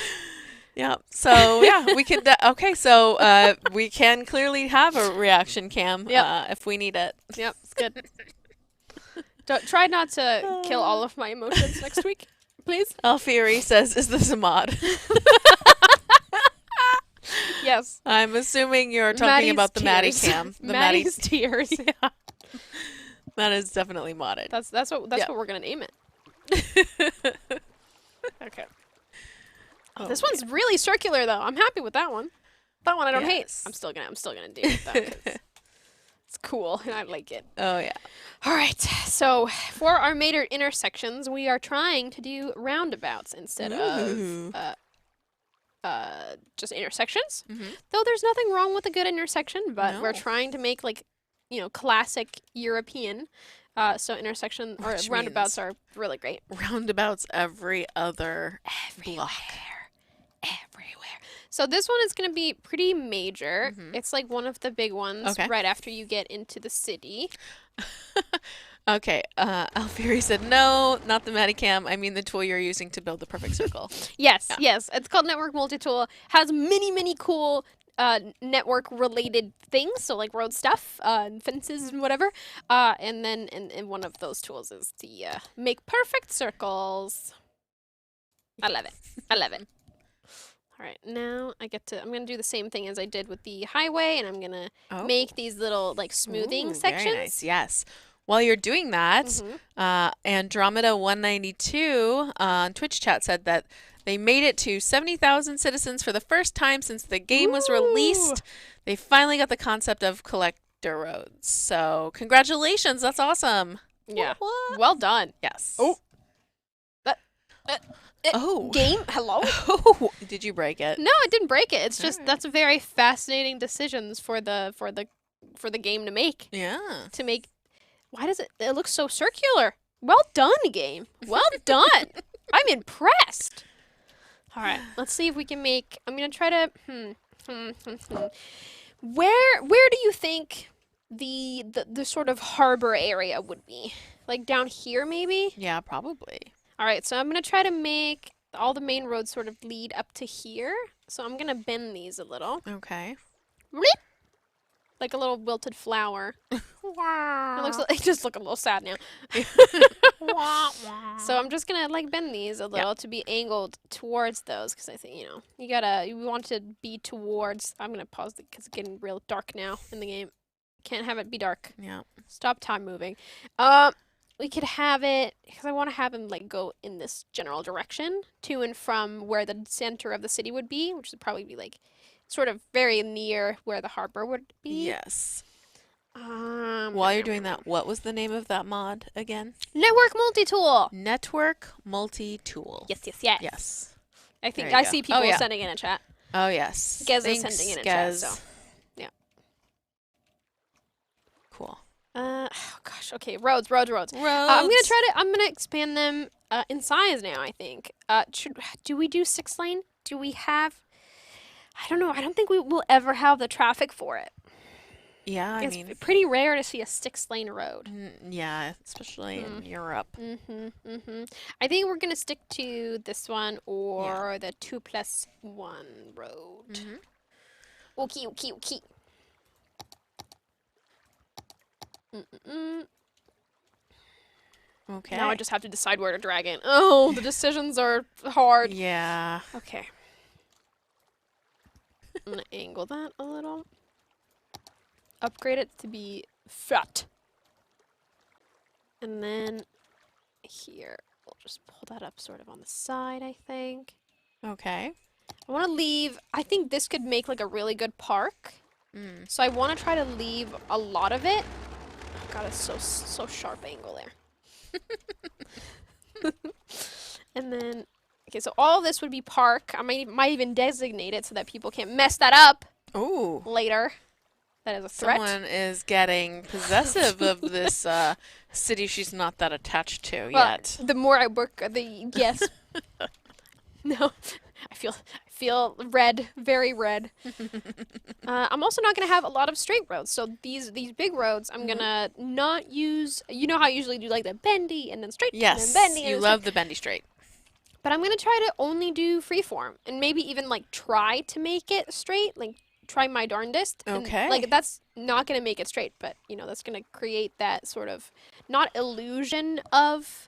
Yeah. So yeah, we could. Okay, so we can clearly have a reaction cam if we need it. Yep, it's good. Try not to kill all of my emotions next week, please. Alfieri says, "Is this a mod?" Yes. I'm assuming you're talking Maddie's about the Maddie tears. cam. The Maddie's tears. Yeah. That is definitely modded. That's what we're gonna name it. Okay. Oh, this one's really circular though. I'm happy with that one. That one I don't hate. I'm still gonna do it though. It's cool and I like it. Oh yeah. All right. So for our major intersections, we are trying to do roundabouts instead of just intersections. Though there's nothing wrong with a good intersection, but we're trying to make like classic European. So intersection or Which roundabouts means are really great. roundabouts every other block. Everywhere. So this one is going to be pretty major. It's like one of the big ones right after you get into the city. Okay, Alfieri said, no, not the Medicam. I mean the tool you're using to build the perfect circle. Yes. It's called Network Multitool. Has many cool network-related things, so like road stuff, and fences and whatever. And then and one of those tools is the make perfect circles. I love it. All right, now I'm going to do the same thing as I did with the highway, and I'm going to make these little like smoothing sections. Very nice, yes. While you're doing that, Andromeda192 on Twitch chat said that they made it to 70,000 citizens for the first time since the game was released. They finally got the concept of collector roads. So congratulations, that's awesome. Yeah, well done. Yes. Game, hello? Did you break it? No, I didn't break it. It's just that's very fascinating decisions for the game to make. Yeah. To make. Why does it looks so circular? Well done, game. Well done. I'm impressed. All right, let's see if we can make. I'm gonna try to. Where do you think the sort of harbor area would be? Like down here, maybe? Yeah, probably. All right, so I'm going to try to make all the main roads sort of lead up to here. So I'm going to bend these a little. Okay. Like a little wilted flower. It just look a little sad now. So I'm just going to like bend these a little to be angled towards those because I think, you want to be towards. I'm going to pause because it's getting real dark now in the game. Can't have it be dark. Yeah. Stop time moving. We could have it, because I want to have him, like, go in this general direction to and from where the center of the city would be, which would probably be, like, sort of very near where the harbor would be. Yes. While you're doing that, what was the name of that mod again? Network Multitool! Network Multitool. Yes. I think I see people sending in a chat. Oh, yes. Gez is sending in a chat, so, yeah. Cool. Oh gosh. Okay. Roads. I'm gonna expand them in size now. I think. Do we do 6-lane? Do we have? I don't know. I don't think we will ever have the traffic for it. Yeah, it's pretty rare to see a 6-lane road. Yeah, especially in Europe. I think we're gonna stick to this one or the 2+1 road. Okay. Okay. Now I just have to decide where to drag in. Oh, the decisions are hard. Yeah. Okay. I'm going to angle that a little. Upgrade it to be fat. And then here, we'll just pull that up sort of on the side, I think. Okay. I want to leave, I think this could make like a really good park. So I want to try to leave a lot of it. Oh God, it's so sharp angle there. And then, okay, so all of this would be park. I might even designate it so that people can't mess that up. Ooh. Later. That is a threat. Someone is getting possessive of this city she's not that attached to yet. The more I work, yes. No, I feel red, very red. I'm also not going to have a lot of straight roads. So these big roads, I'm going to not use, you know how I usually do like the bendy and then straight and then bendy. Yes, you love the bendy straight. But I'm going to try to only do freeform and maybe even like try to make it straight, like try my darndest. Okay. And, like that's not going to make it straight, but you know, that's going to create that sort of not illusion of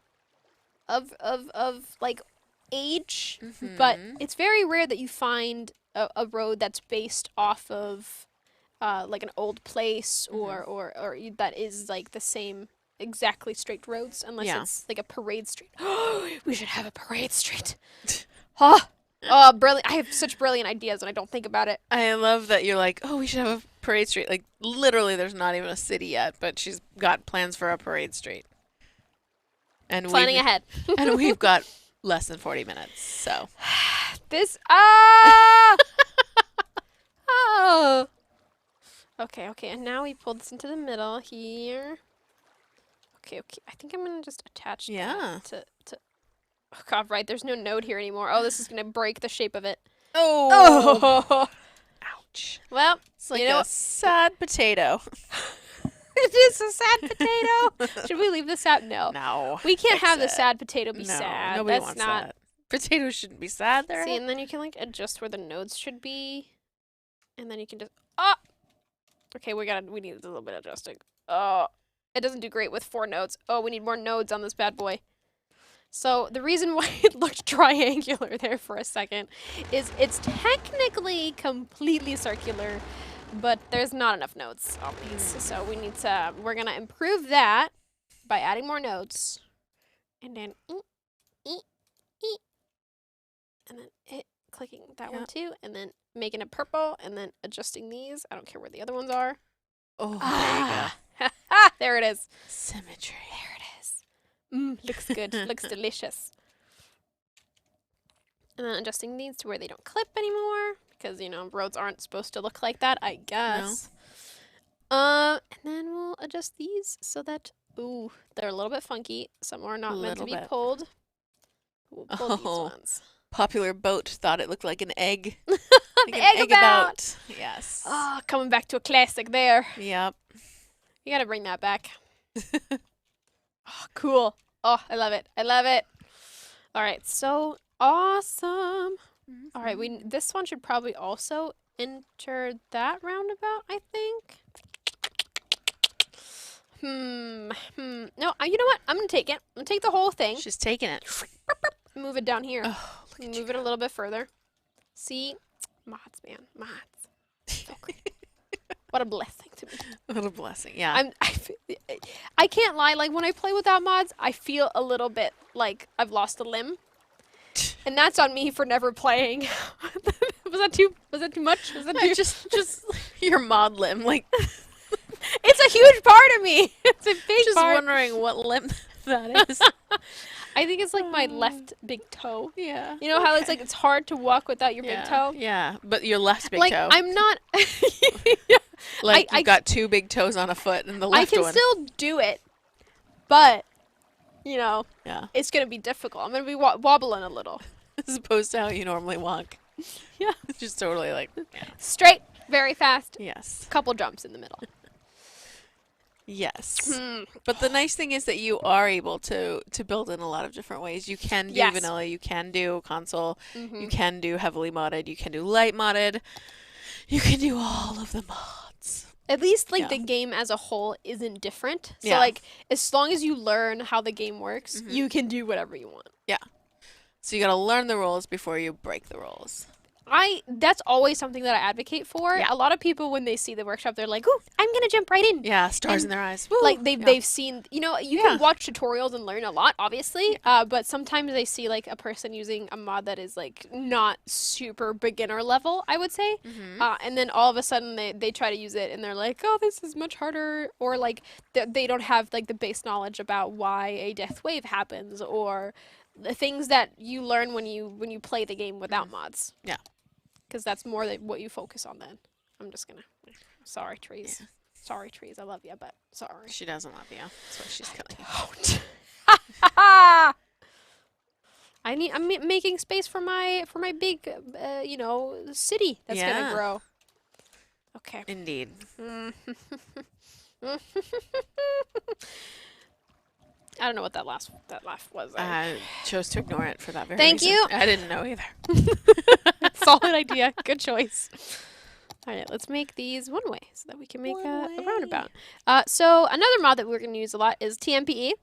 like age, but it's very rare that you find a road that's based off of like an old place or that is like the same exactly straight roads unless it's like a parade street. We should have a parade street. Oh, brilliant. I have such brilliant ideas and I don't think about it. I love that you're like, oh, we should have a parade street. Like literally there's not even a city yet, but she's got plans for a parade street. And planning ahead. And we've got less than 40 minutes, so. Oh. Okay, and now we pull this into the middle here. Okay. I think I'm gonna just attach that to. Oh God, right? There's no node here anymore. Oh, this is gonna break the shape of it. Oh. Ouch. Well, it's like a sad potato. It is a sad potato. Should we leave this out? No. No. We can't have the sad potato be sad. Nobody wants that. Potatoes shouldn't be sad. See, and then you can like adjust where the nodes should be, and then you can just Okay, we need a little bit of adjusting. Oh, it doesn't do great with 4 nodes. Oh, we need more nodes on this bad boy. So the reason why it looked triangular there for a second is it's technically completely circular, but there's not enough nodes on these. So we're gonna improve that by adding more nodes, and then and then clicking that one too, and then making it purple, and then adjusting these. I don't care where the other ones are. Oh, there you go. There it is. Symmetry. There it is. Looks good. Looks delicious. And then adjusting these to where they don't clip anymore, because, roads aren't supposed to look like that, I guess. No. And then we'll adjust these so that, they're a little bit funky. Some are not meant to be pulled. We'll pull these ones. Popular boat thought it looked like an egg. The egg about. Yes. Oh, coming back to a classic there. Yep. You gotta bring that back. Oh, cool. Oh, I love it. I love it. All right, so awesome. All right, this one should probably also enter that roundabout, I think. No, you know what? I'm gonna take it. I'm gonna take the whole thing. She's taking it. Move it down here. Oh, Move it a little bit further. See? Mods, man. Mods. So great. What a blessing to me. What a blessing, yeah. I can't lie. Like, when I play without mods, I feel a little bit like I've lost a limb. And that's on me for never playing. Was that too much? Was that too... just your mod limb, like... It's a huge part of me. It's a big just part. wondering what limb that is. I think it's like my left big toe. Yeah. You know how it's hard to walk without your big toe? Yeah, but your left big like, toe. I'm not... Like, you've got 2 big toes on a foot and the left one. I can still do it, but, yeah, it's going to be difficult. I'm going to be wobbling a little. As opposed to how you normally walk. Yeah. Just totally like... Yeah. Straight, very fast. Yes. Couple jumps in the middle. Yes. But the nice thing is that you are able to build in a lot of different ways. You can do vanilla, you can do console, you can do heavily modded, you can do light modded, you can do all of the mods. At least, the game as a whole isn't different. So, as long as you learn how the game works, you can do whatever you want. Yeah. So you gotta learn the rules before you break the rules. That's always something that I advocate for. Yeah. A lot of people, when they see the workshop, they're like, "Ooh, I'm gonna jump right in." Yeah, stars in their eyes. Woo. Like they've seen, you can watch tutorials and learn a lot, obviously. Yeah. But sometimes they see a person using a mod that is not super beginner level, I would say. And then all of a sudden they try to use it and they're like, "Oh, this is much harder," or they don't have the base knowledge about why a death wave happens or the things that you learn when you play the game without mods. Yeah. Because that's more what you focus on then. I'm just gonna... Sorry, trees. Yeah. Sorry, trees. I love you, but sorry. She doesn't love you. That's why she's killing you. I'm making space for my big, city that's gonna grow. Okay. Indeed. I don't know what that laugh was. I chose to ignore it for that very Thank reason. you. I didn't know either. Solid idea. Good choice. All right, let's make these one way so that we can make a roundabout. So another mod that we're going to use a lot is TMPE.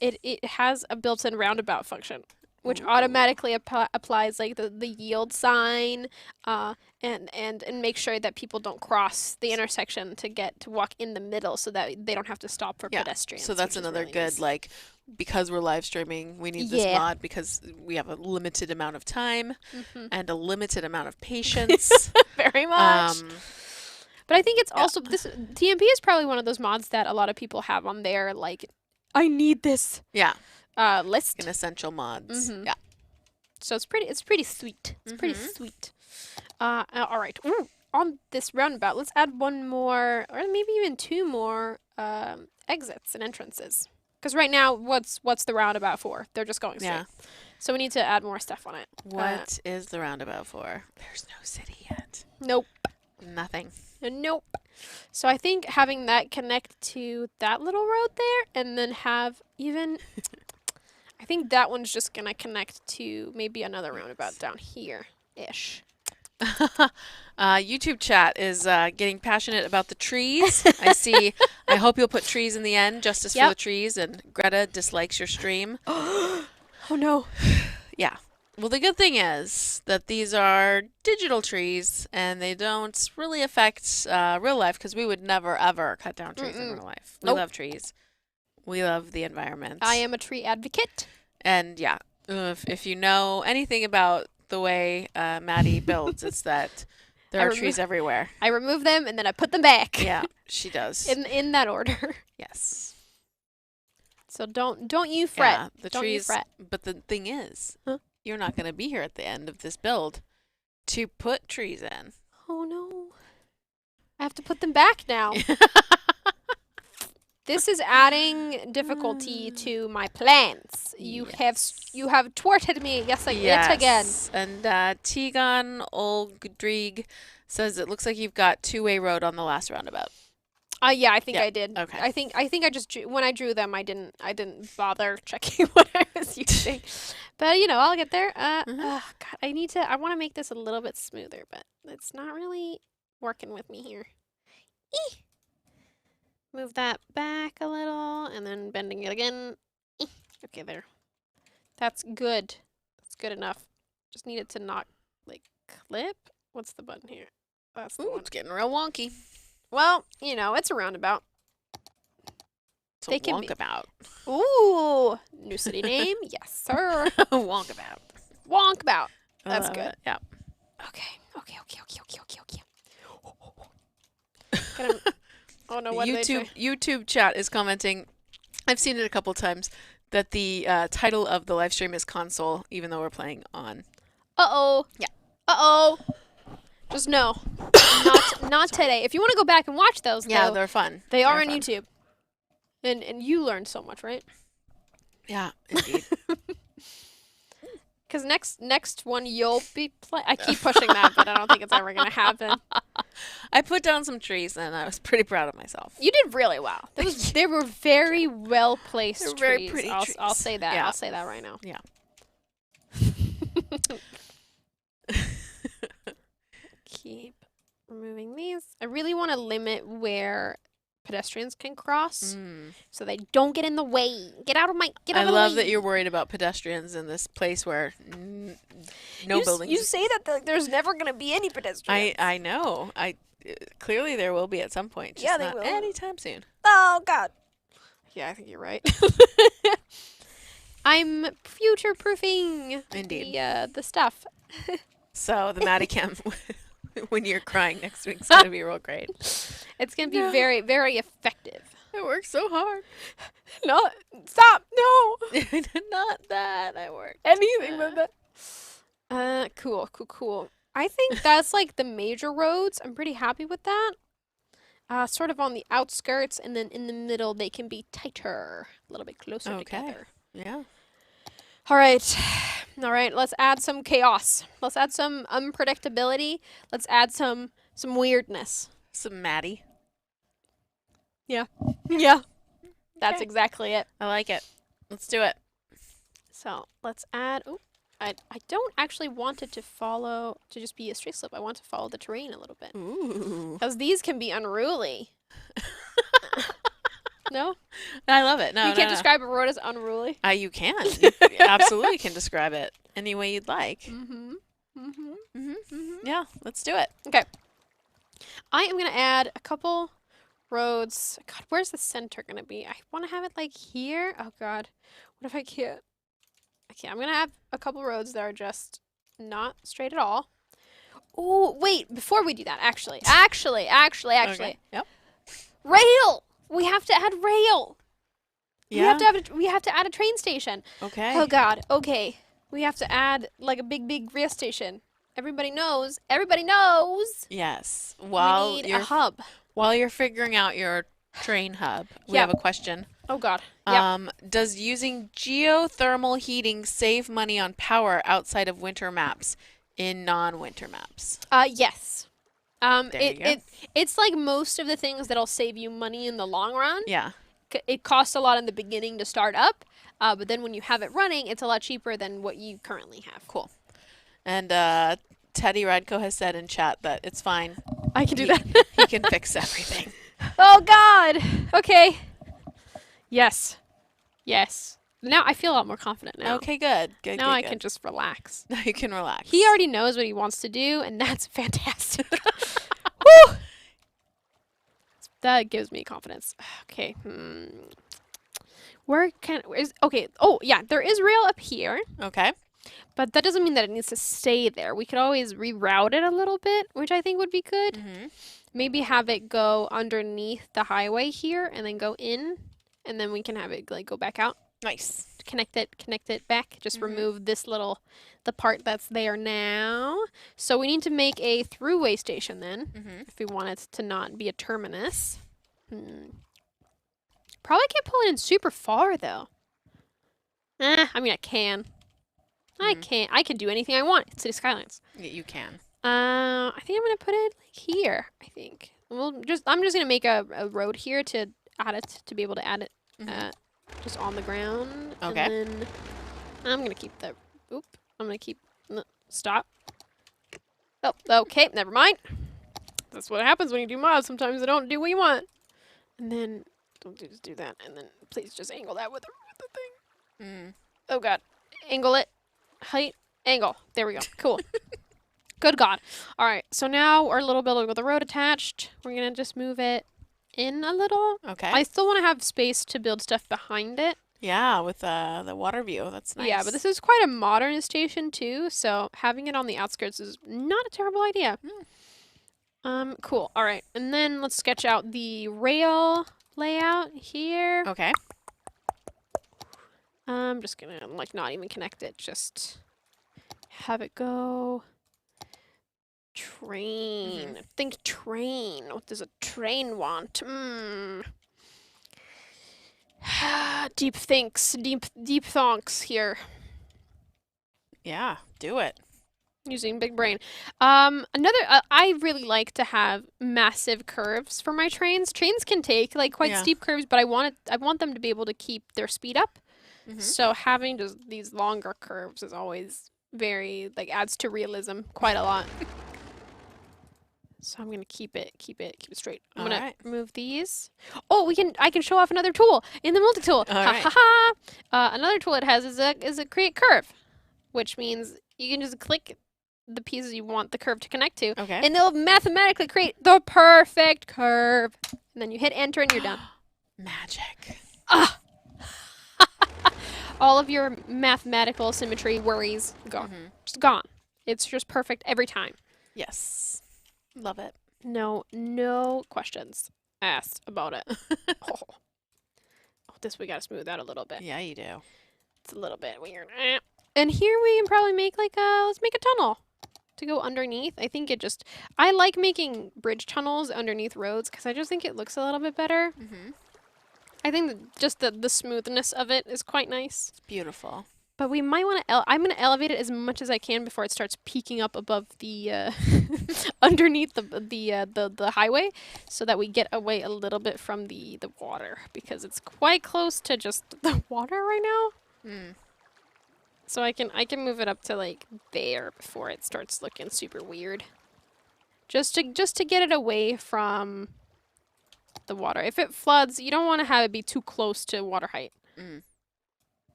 It has a built-in roundabout function, which automatically applies the yield sign and make sure that people don't cross the intersection to walk in the middle so that they don't have to stop for pedestrians. So that's another really good nice. Because we're live streaming, we need this mod because we have a limited amount of time and a limited amount of patience. Very much. But I think it's also this TMP is probably one of those mods that a lot of people have on their I need this. Yeah. List. In essential mods. Yeah. So it's pretty sweet. It's pretty sweet. All right. Ooh. on this roundabout, let's add one more, or maybe even two more exits and entrances. Because right now, what's the roundabout for? They're just going straight. Yeah. So we need to add more stuff on it. What is the roundabout for? There's no city yet. Nope. Nothing. Nope. So I think having that connect to that little road there, and then have even... I think that one's just going to connect to maybe another roundabout down here-ish. YouTube chat is getting passionate about the trees. I hope you'll put trees in the end, justice for the trees, and Greta dislikes your stream. Oh no. Yeah. Well, the good thing is that these are digital trees, and they don't really affect real life, because we would never, ever cut down trees in real life. We love trees. We love the environment. I am a tree advocate. And yeah, if you know anything about the way Maddie builds, it's that there are trees everywhere. I remove them and then I put them back. Yeah, she does. In that order. Yes. So don't you fret. Yeah, the don't trees. You fret. But the thing is, you're not going to be here at the end of this build to put trees in. Oh no. I have to put them back now. This is adding difficulty to my plans. You have thwarted me yet again. And Tegan Olgdrig says it looks like you've got two-way road on the last roundabout. Yeah, I think I did. Okay. I think I just when I drew them, I didn't bother checking what I was using. But I'll get there. God, I want to make this a little bit smoother, but it's not really working with me here. Eeh. Move that back a little, and then bending it again. Okay, there. That's good. That's good enough. Just need it to not, clip. What's the button here? That's the one. It's getting real wonky. Well, it's a roundabout. It's a wonkabout. Ooh, new city name. Yes, sir. Wonkabout. Wonkabout. That's good. Yeah. Okay. Gonna... Oh no! What YouTube chat is commenting. I've seen it a couple times that the title of the live stream is console, even though we're playing on. Yeah. Just no, not today. If you want to go back and watch those, yeah, though, they're fun. They are on YouTube, and you learned so much, right? Yeah, indeed. Because next one you'll be playing. I keep pushing that, but I don't think it's ever gonna happen. I put down some trees, and I was pretty proud of myself. You did really well. They were very well placed. They were very pretty trees. I'll say that. Yeah. I'll say that right now. Yeah. Keep removing these. I really want to limit where pedestrians can cross, so they don't get in the way. Get out of my. Get out of the way. I love that you're worried about pedestrians in this place where no buildings. You say that there's never going to be any pedestrians. I know. Clearly there will be at some point. Just they not will. anytime soon. Oh God. Yeah, I think you're right. I'm future-proofing. Indeed. The stuff. So the Maddie Cam, when you're crying next week, is going to be real great. It's going to be very, very effective. I worked so hard. Stop. No. Not that. I worked. Anything but that. Cool. I think that's the major roads. I'm pretty happy with that. Sort of on the outskirts, and then in the middle they can be tighter, a little bit closer together. Yeah. All right. Let's add some chaos. Let's add some unpredictability. Let's add some weirdness. Some Maddie. Yeah. That's exactly it. I like it. Let's do it. So let's add. Oh, I don't actually want it to just be a straight slope. I want to follow the terrain a little bit. Ooh. Because these can be unruly. No? I love it. No, you can't describe a road as unruly. You can. You absolutely can describe it any way you'd like. Yeah, let's do it. Okay. I am going to add a couple roads. God, where's the center going to be? I want to have it here. Oh, God. What if I can't? Okay, I'm going to have a couple roads that are just not straight at all. Oh, wait. Before we do that, actually. Okay. Yep. Rail! We have to add rail. Yeah. We have to add a train station. Okay. Oh God. Okay. We have to add a big rail station. everybody knows. Everybody knows. Yes. We need a hub. While you're figuring out your train hub, we have a question. Oh God. Yeah. Does using geothermal heating save money on power outside of winter maps in non-winter maps? Yes. It's like most of the things that'll save you money in the long run. Yeah. It costs a lot in the beginning to start up, but then when you have it running, it's a lot cheaper than what you currently have. Cool. And Teddy Radko has said in chat that it's fine. I can do that. He can fix everything. Oh God. Okay. Yes. Yes. Now I feel a lot more confident now. Okay, good. Good. Now I can just relax. Now you can relax. He already knows what he wants to do, and that's fantastic. Woo! That gives me confidence. Okay. Okay. Oh, yeah. There is rail up here. Okay. But that doesn't mean that it needs to stay there. We could always reroute it a little bit, which I think would be good. Maybe have it go underneath the highway here and then go in, and then we can have it like go back out. Nice. Connect it back. Just remove this the part that's there now. So we need to make a throughway station then, if we want it to not be a terminus. Probably can't pull it in super far though. I mean I can. I can do anything I want in City Skylines. Yeah, you can. I think I'm gonna put it like here. I think I'm just gonna make a road here to add it to be able to add it just on the ground. Okay. And then I'm gonna keep the. Oop. I'm gonna keep. Stop. Oh. Okay. Never mind. That's what happens when you do mods. Sometimes they don't do what you want. And then don't just do that. And then please just angle that with the thing. Oh God. Angle it. Height, angle. There we go. Cool. Good God. All right. So now our little building with the road attached, we're going to just move it in a little. Okay. I still want to have space to build stuff behind it. Yeah, with the water view. That's nice. Yeah, but this is quite a modern station too, so having it on the outskirts is not a terrible idea. Cool. All right. And then let's sketch out the rail layout here. Okay. I'm just gonna like not even connect it, just have it go. Train. Think train. What does a train want? Deep thinks. Deep thonks here. Yeah, do it. Using big brain. I really like to have massive curves for my trains. Trains can take like quite steep curves, but I want them to be able to keep their speed up. So having just these longer curves is always very adds to realism quite a lot. So I'm gonna keep it straight. I'm gonna remove these. Oh, I can show off another tool in the Multitool. Another tool it has is a create curve, which means you can just click the pieces you want the curve to connect to, and they'll mathematically create the perfect curve. And then you hit enter and you're done. Magic. All of your mathematical symmetry worries gone. Just gone. It's just perfect every time. Yes. Love it. No questions asked about it. This we gotta smooth out a little bit. Yeah, you do. It's a little bit weird. And here we can probably make let's make a tunnel to go underneath. I like making bridge tunnels underneath roads because I just think it looks a little bit better. I think that just the smoothness of it is quite nice. It's beautiful. But we might want to. I'm going to elevate it as much as I can before it starts peeking up above the underneath the highway, so that we get away a little bit from the water, because it's quite close to just the water right now. So I can move it up to there before it starts looking super weird. Just to get it away from the water. If it floods, you don't want to have it be too close to water height.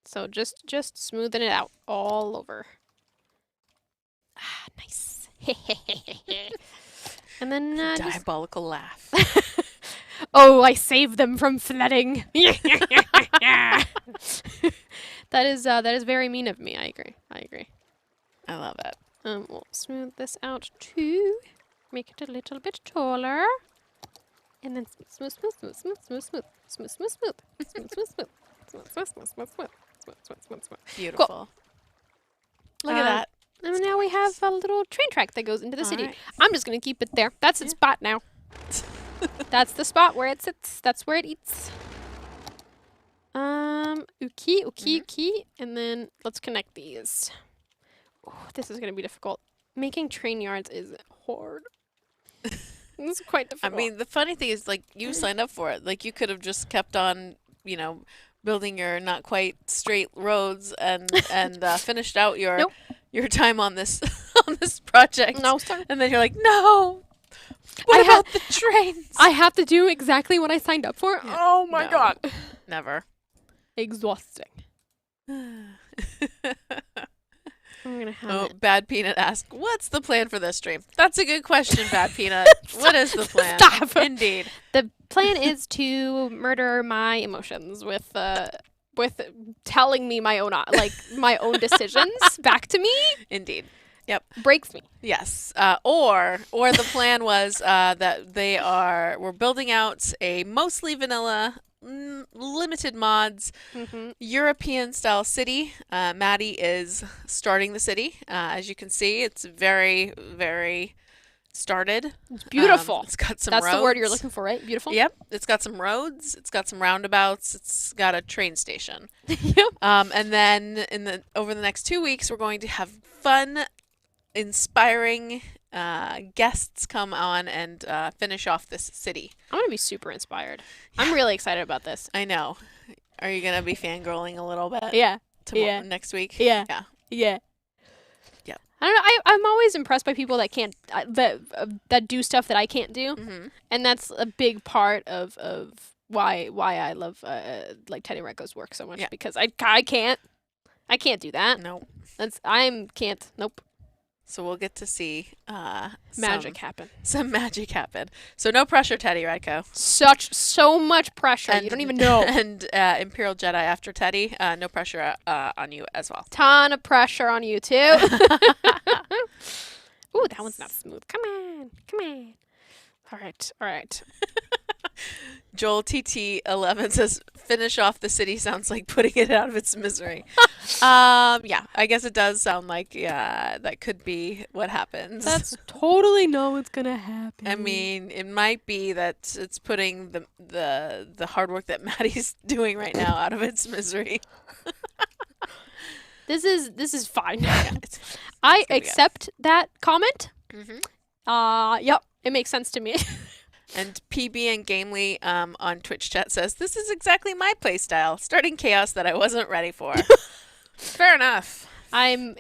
So just smoothing it out all over. Nice. And then diabolical laugh. Oh, I saved them from flooding. That is very mean of me. I agree. I love it. We'll smooth this out too. Make it a little bit taller. And then smooth. Beautiful. Cool. Look at that. And now we we have a little train track that goes into the city. Right. I'm just going to keep it there. That's its spot now. That's the spot where it sits. That's where it eats. Uki. And then let's connect these. Oh, this is going to be difficult. Making train yards is hard. It's quite difficult. I mean, the funny thing is, like, you signed up for it. Like, you could have just kept on, you know, building your not quite straight roads and finished out your time on this project. No, sorry. And then you're like, no. What about the trains? I have to do exactly what I signed up for. Yeah. Oh my god. Never. Exhausting. I'm gonna have it. Bad Peanut asked, what's the plan for this stream? That's a good question, Bad Peanut. What is the plan? Stop. Indeed. The plan is to murder my emotions with telling me my own decisions back to me. Indeed. Yep. Breaks me. Yes. Or the plan was that we're building out a mostly vanilla, limited mods, European style city. Maddie is starting the city. As you can see, it's very, very started. It's beautiful. It's got some That's roads. the word you're looking for, right? Beautiful? Yep. It's got some roads. It's got some roundabouts. It's got a train station. Yep. And then over the next 2 weeks, we're going to have fun, inspiring guests come on and finish off this city. I'm gonna be super inspired. I'm really excited about this. I know. Are you gonna be fangirling a little bit? Yeah. Next week? Yeah. Yeah. Yeah. Yeah. I don't know. I'm always impressed by people that can't that do stuff that I can't do, and that's a big part of why I love like Teddy Recco's work so much, because I can't do that. No. Can't. Nope. So we'll get to see Magic happen. Some magic happen. So no pressure, Teddy Radko. So much pressure. You don't even know. And Imperial Jedi after Teddy, no pressure on you as well. Ton of pressure on you too. Ooh, that one's not smooth. Come on. All right. Joel TT11 says, finish off the city sounds like putting it out of its misery. Yeah, I guess it does sound like, that could be what happens. That's totally not what's going to happen. I mean, it might be that it's putting the hard work that Maddie's doing right now out of its misery. This is fine. Yeah, I accept that comment. Yep, it makes sense to me. And PB and Gamely on Twitch chat says, this is exactly my playstyle, starting chaos that I wasn't ready for. Fair enough. I'm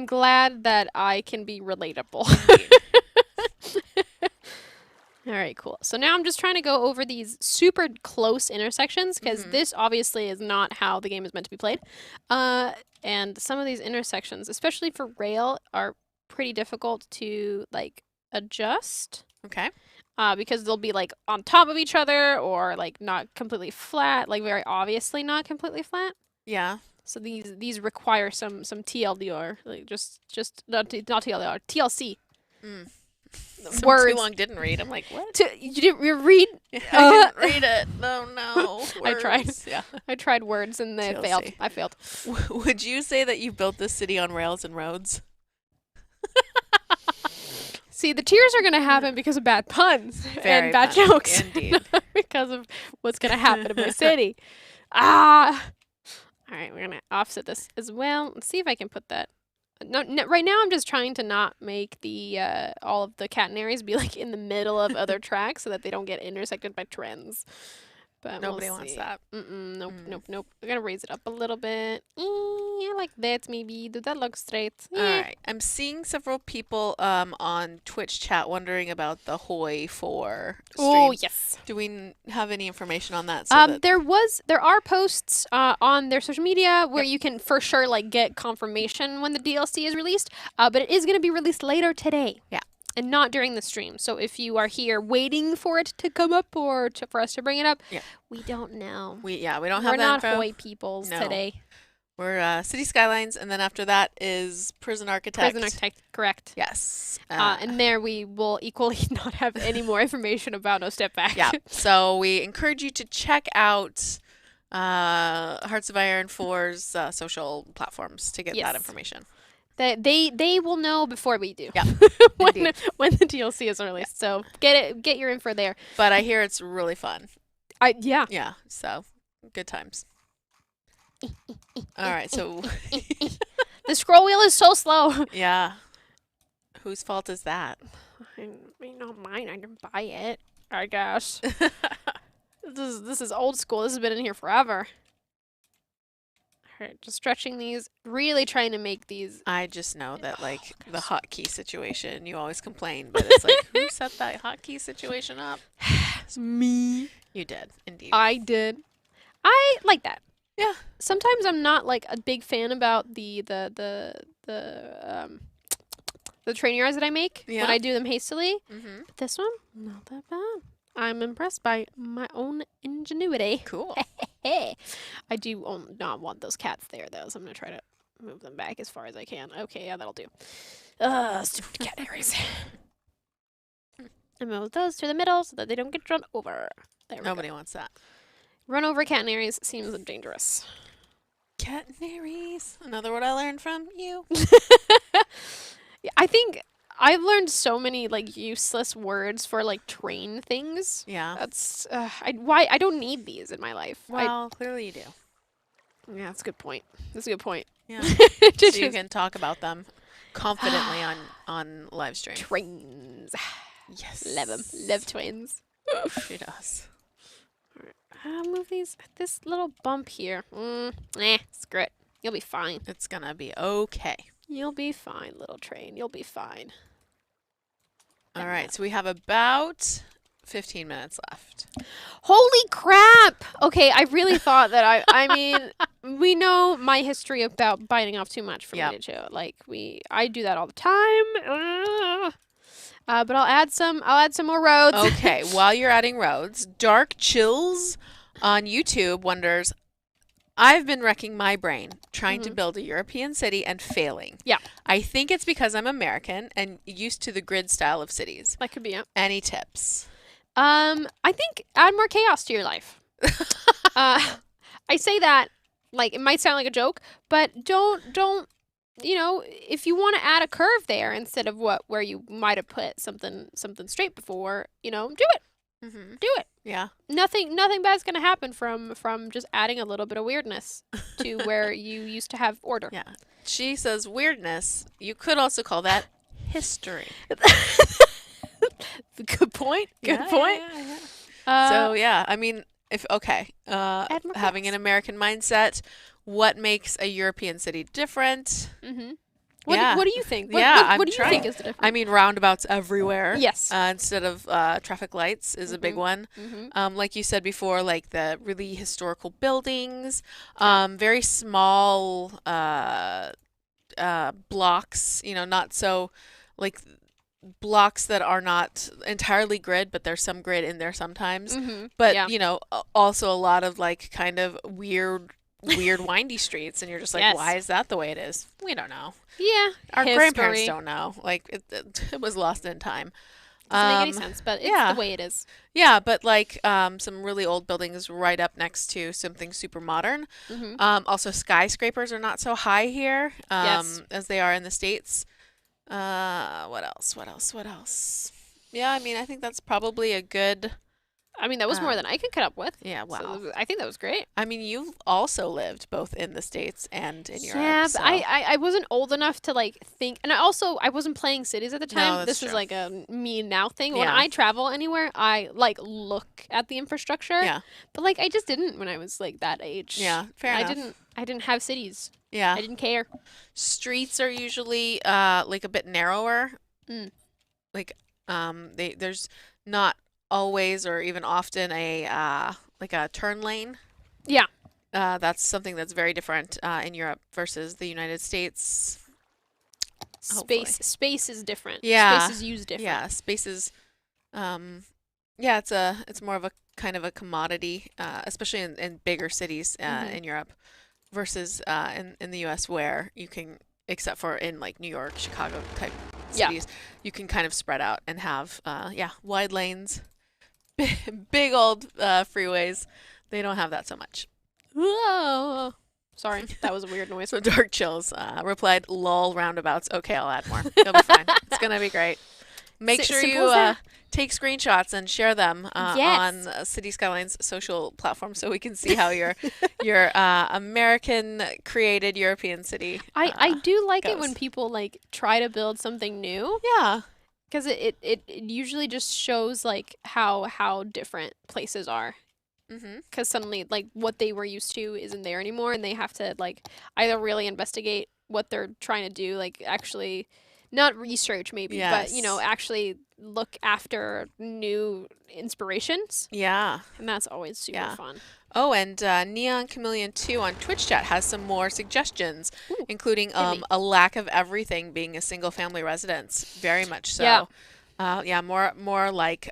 glad that I can be relatable. All right, cool. So now I'm just trying to go over these super close intersections, because this obviously is not how the game is meant to be played. And some of these intersections, especially for rail, are pretty difficult to like adjust. Okay. Because they'll be like on top of each other, or like not completely flat, like very obviously not completely flat. Yeah. So these require some TLDR, like just not TLDR, TLC. Words. Too long didn't read. I'm like, what? You didn't read? I didn't read it. No. I tried. Yeah. I tried words and they failed. I failed. Would you say that you built this city on rails and roads? See, the tears are going to happen because of bad puns and bad jokes. Indeed. Because of what's going to happen in my city. All right, we're going to offset this as well. Let's see if I can put that. No, right now I'm just trying to not make the all of the catenaries be like in the middle of other tracks so that they don't get intersected by trends. But nobody wants that. Nope. We're going to raise it up a little bit. Like that, maybe. Do that look straight? All right. I'm seeing several people on Twitch chat wondering about the HOI4 stream. Oh, yes. Do we have any information on that? There are posts on their social media where you can for sure like get confirmation when the DLC is released. But it is going to be released later today. Yeah. And not during the stream. So if you are here waiting for it to come up or for us to bring it up, we don't know. We don't have We're that not HOI peoples today. We're City Skylines, and then after that is Prison Architect. Prison Architect, correct. Yes. And there we will equally not have any more information about No Step Back. Yeah. So we encourage you to check out Hearts of Iron 4's social platforms to get that information. They will know before we do. Yeah, when the DLC is released. So get your info there. But I hear it's really fun. Yeah. Yeah. So good times. All right. So the scroll wheel is so slow. Yeah. Whose fault is that? Not mine. I didn't buy it. I guess. This is old school. This has been in here forever. All right, just stretching these. Really trying to make these. I just know that like the hotkey situation, you always complain, but it's like who set that hotkey situation up? It's me. You did, indeed. I did. I like that. Yeah. Sometimes I'm not like a big fan about the training yards that I make when I do them hastily. But this one, not that bad. I'm impressed by my own ingenuity. Cool. I do not want those cats there, though, so I'm going to try to move them back as far as I can. Okay, yeah, that'll do. Stupid cat areas. And move those to the middle so that they don't get run over. There we go. Nobody wants that. Run over canaries seems dangerous. Canaries. Another word I learned from you. Yeah, I think I've learned so many like useless words for like train things. Yeah. That's I don't need these in my life. Well, clearly you do. Yeah, that's a good point. That's a good point. Yeah. So you can talk about them confidently on live stream. Trains. Yes. Love them. Love trains. She does. I'll move this little bump here. Screw it. You'll be fine. It's gonna be okay. You'll be fine, little train. You'll be fine. All right, so we have about 15 minutes left. Holy crap! Okay, I really thought that I mean, we know my history about biting off too much from Multitool. Like I do that all the time. But I'll add some more roads. Okay, while you're adding roads, Dark Chills on YouTube wonders, I've been wrecking my brain trying to build a European city and failing. Yeah. I think it's because I'm American and used to the grid style of cities. That could be it. Any tips? I think add more chaos to your life. I say that like it might sound like a joke, but don't if you want to add a curve there instead of where you might have put something straight before, do it. Do it. Yeah. Nothing bad's gonna happen from just adding a little bit of weirdness to where you used to have order. Yeah. She says weirdness. You could also call that history. Good point. Good point. Yeah. So yeah, I mean, having an American mindset, what makes a European city different? What do you think? What do you think is the difference? I mean, roundabouts everywhere. Yes. Instead of traffic lights is a big one. Like you said before, like the really historical buildings, very small blocks, not so like blocks that are not entirely grid, but there's some grid in there sometimes. But, also a lot of like kind of weird windy streets, and you're just like, why is that the way it is? We don't know. Yeah. Our grandparents don't know. Like it was lost in time. Doesn't make any sense, but it's the way it is. Yeah, but like some really old buildings right up next to something super modern. Also, skyscrapers are not so high here as they are in the States. What else? Yeah, I mean, I think that's probably a good... I mean, that was more than I could cut up with. Yeah, wow. So I think that was great. I mean, you've also lived both in the States and in Europe. Yeah, but I wasn't old enough to, like, think... And I wasn't playing cities at the time. No, this true. is, like, a me now thing. Yeah. When I travel anywhere, I, like, look at the infrastructure. Yeah. But, like, I just didn't when I was, like, that age. Yeah, fair enough. I didn't have cities. Yeah. I didn't care. Streets are usually, like, a bit narrower. Like, there's not... always or even often a turn lane. Yeah. That's something that's very different in Europe versus the United States. Space is different. Yeah. Space is used different. Yeah, space is it's more of a kind of a commodity, especially in bigger cities in Europe versus in the US, where you can, except for in like New York, Chicago type cities, you can kind of spread out and have wide lanes. Big old freeways. They don't have that so much. Whoa. Sorry, that was a weird noise. So Dark Chills replied, "Lol, roundabouts. Okay, I'll add more. You'll be fine. It's gonna be great. Make sure you take screenshots and share them on City Skylines social platform so we can see how your American created European city. I do like goes. it when people like try to build something new. Yeah. Because it usually just shows like how different places are. Because suddenly like what they were used to isn't there anymore, and they have to like either really investigate what they're trying to do, like actually not research maybe, but you know, actually look after new inspirations. Yeah. And that's always super fun. Oh, and Neon Chameleon 2 on Twitch chat has some more suggestions, including a lack of everything being a single family residence. Very much so. Yeah. More like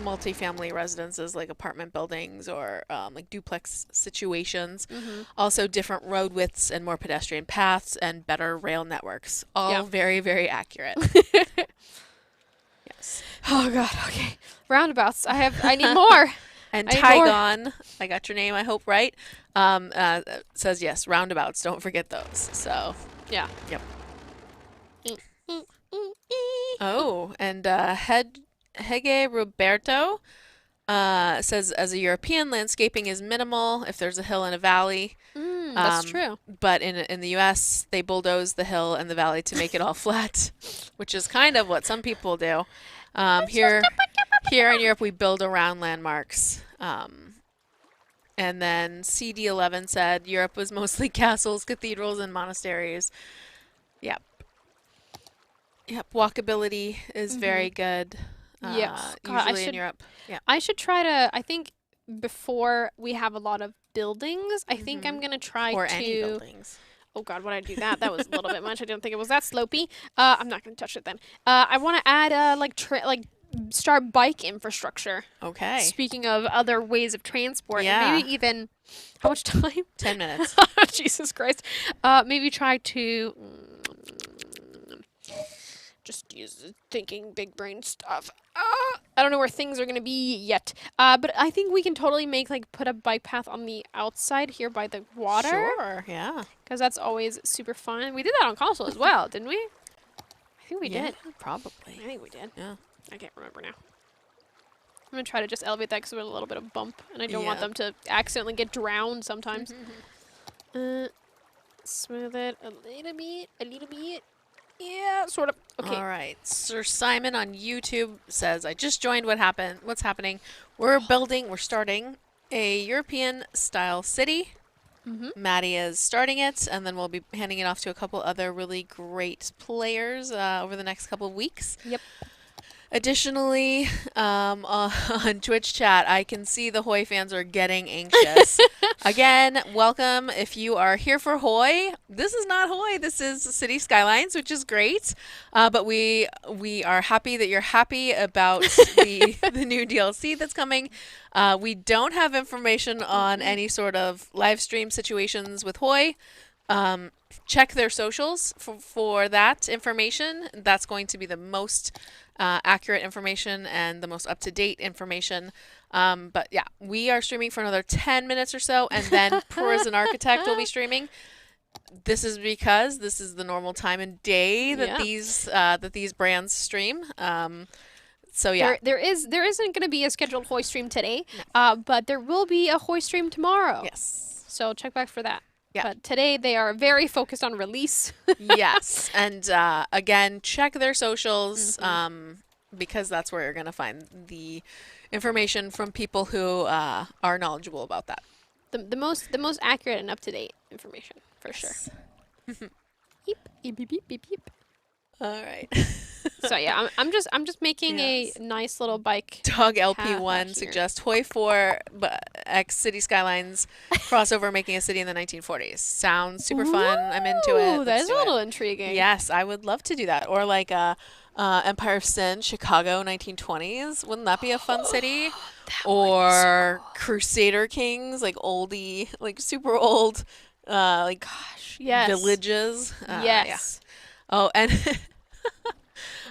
multifamily residences, like apartment buildings or like duplex situations. Also different road widths and more pedestrian paths and better rail networks. All very, very accurate. Yes. Oh god, okay. Roundabouts. I need more. And Tygon, I got your name, I hope right, says yes, roundabouts, don't forget those. So, yeah. Yep. Oh, and Hege Roberto says, as a European, landscaping is minimal if there's a hill and a valley. That's true. But in the U.S., they bulldoze the hill and the valley to make it all flat, which is kind of what some people do. Here in Europe, we build around landmarks. And then CD11 said Europe was mostly castles, cathedrals, and monasteries. Yep. Walkability is very good. Yes. Usually in Europe. Yeah. I should try to, I think before we have a lot of buildings, I think I'm going to try or any buildings. Oh god, when I do that, that was a little bit much. I didn't think it was that slopey. I'm not going to touch it then. I want to add like start bike infrastructure. Okay. Speaking of other ways of transport, maybe even how much time? 10 minutes. Jesus Christ. Maybe try to just use thinking big brain stuff. I don't know where things are going to be yet. But I think we can totally put a bike path on the outside here by the water. Sure, yeah. Because that's always super fun. We did that on console as well, didn't we? I think we did. Probably. I think we did. Yeah. I can't remember now. I'm going to try to just elevate that because there's a little bit of bump. And I don't want them to accidentally get drowned sometimes. Smooth it a little bit. Yeah, sort of. Okay. All right. Sir Simon on YouTube says, I just joined. What's happening? We're starting a European style city. Maddie is starting it, and then we'll be handing it off to a couple other really great players over the next couple of weeks. Yep. Additionally, on Twitch chat, I can see the HOI fans are getting anxious. Again, welcome. If you are here for HOI, this is not HOI. This is City Skylines, which is great. But we are happy that you're happy about the new DLC that's coming. We don't have information on any sort of live stream situations with HOI. Check their socials for that information. That's going to be the most accurate information and the most up-to-date information. But yeah, we are streaming for another 10 minutes or so, and then Prison Architect will be streaming. This is because this is the normal time and day that these brands stream. So yeah, there isn't going to be a scheduled HOI stream today, but there will be a HOI stream tomorrow. Yes. So check back for that. Yeah. But today they are very focused on release. Yes. And again, check their socials because that's where you're going to find the information from people who are knowledgeable about that. The most accurate and up-to-date information, for sure. Beep, beep, beep, beep, beep, beep. All right. So yeah, I'm just making a nice little bike. Dog LP1 suggests HOI4 X City Skylines crossover making a city in the 1940s. Sounds super fun. I'm into it. That is a little intriguing. Yes, I would love to do that. Or like Empire of Sin, Chicago, 1920s. Wouldn't that be a fun city? Or Crusader Kings, like oldie, like super old, villages. Yes. Yeah. Oh, and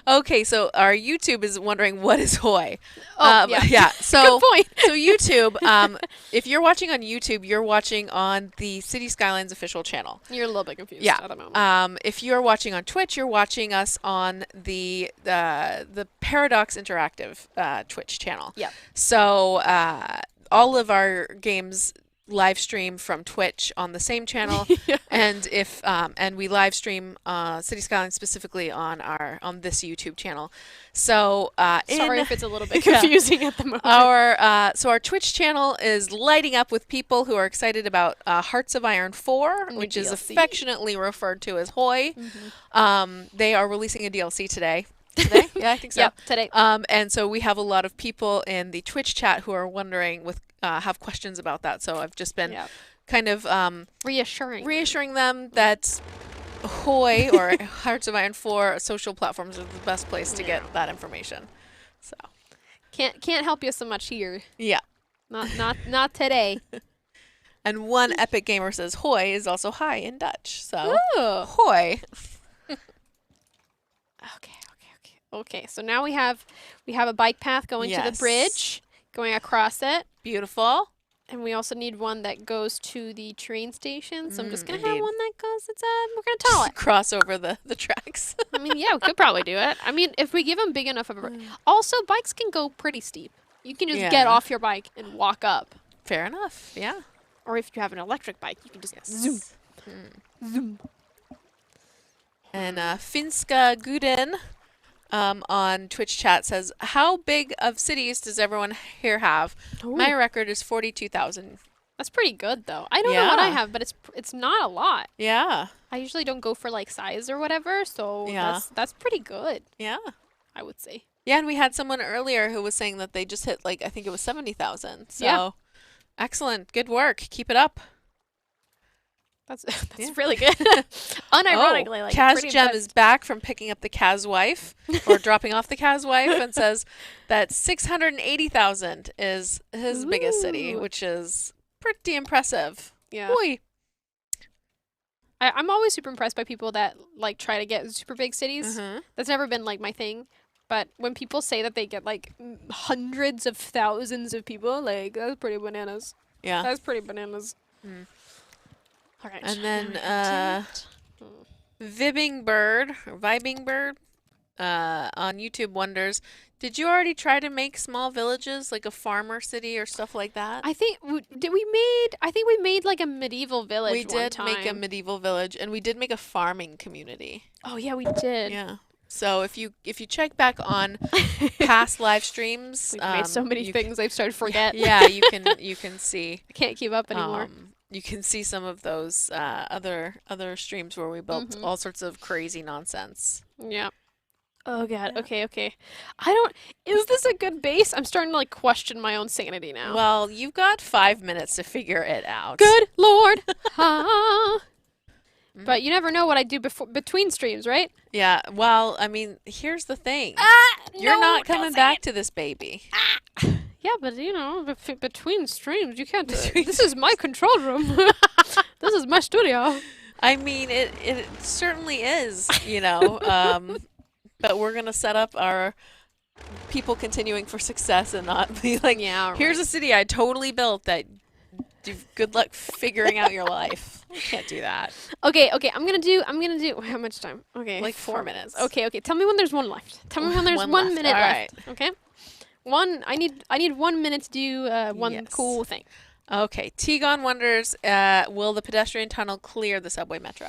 Okay, so our YouTube is wondering what is HOI. Oh, yeah. So, good point. So YouTube, if you're watching on YouTube, you're watching on the City Skylines official channel. You're a little bit confused Yeah. at the moment. If you're watching on Twitch, you're watching us on the Paradox Interactive Twitch channel. Yeah. So all of our games live stream from Twitch on the same channel, and if and we live stream City Skylines specifically on this YouTube channel. So sorry if it's a little bit confusing at the moment. So our Twitch channel is lighting up with people who are excited about Hearts of Iron 4, which is affectionately referred to as HOI. They are releasing a DLC today. Today? Yeah, I think so. Yep, today. And so we have a lot of people in the Twitch chat who are wondering have questions about that. So I've just been kind of reassuring them that HOI or Hearts of Iron 4 social platforms are the best place to get that information. So can't help you so much here. Yeah. Not today. And one epic gamer says HOI is also hi in Dutch. So Ooh. HOI. Okay, so now we have a bike path going to the bridge, going across it. Beautiful. And we also need one that goes to the train station. So I'm just going to have one that goes, we're going to tunnel it. Cross over the tracks. I mean, yeah, we could probably do it. I mean, if we give them big enough of a... Also, bikes can go pretty steep. You can just get off your bike and walk up. Fair enough, yeah. Or if you have an electric bike, you can just zoom. Zoom. And Finska Guden on Twitch chat says, how big of cities does everyone here have? Ooh. My record is 42,000. That's pretty good, though. I don't know what I have, but it's not a lot. Yeah. I usually don't go for, like, size or whatever, so that's pretty good. Yeah. I would say. Yeah, and we had someone earlier who was saying that they just hit, like, I think it was 70,000. So, excellent. Good work. Keep it up. That's really good. Unironically, like Kaz Gem is back from picking up the Kaz wife or dropping off the Kaz wife and says that 680,000 is his biggest city, which is pretty impressive. Yeah. Boy. I'm always super impressed by people that like try to get super big cities. That's never been like my thing. But when people say that they get like hundreds of thousands of people, like that's pretty bananas. Yeah. That's pretty bananas. All right. And then Vibing Bird on YouTube wonders, did you already try to make small villages like a farmer city or stuff like that? I think we made like a medieval village. We did make a medieval village, and we did make a farming community. Oh yeah, we did. Yeah. So if you check back on past live streams, we've made so many things I've started to forget. Yeah, you can see. I can't keep up anymore. You can see some of those other streams where we built all sorts of crazy nonsense. Yeah. Oh god. Okay. Is this a good base? I'm starting to like question my own sanity now. Well, you've got 5 minutes to figure it out. Good Lord. But you never know what I do between streams, right? Yeah. Well, I mean, here's the thing. You're not coming back to this baby. Yeah, but you know, between streams, you can't. This is my control room. This is my studio. I mean, it certainly is, you know. But we're gonna set up our people continuing for success and not be like, here's a city I totally built that. Good luck figuring out your life. We can't do that. Okay. I'm gonna do. How much time? Okay. Like 4 minutes. Okay. Tell me when there's one left. Tell me when there's 1 minute left. Right. Okay. I need 1 minute to do one cool thing. Okay. Tegon wonders, will the pedestrian tunnel clear the subway metro?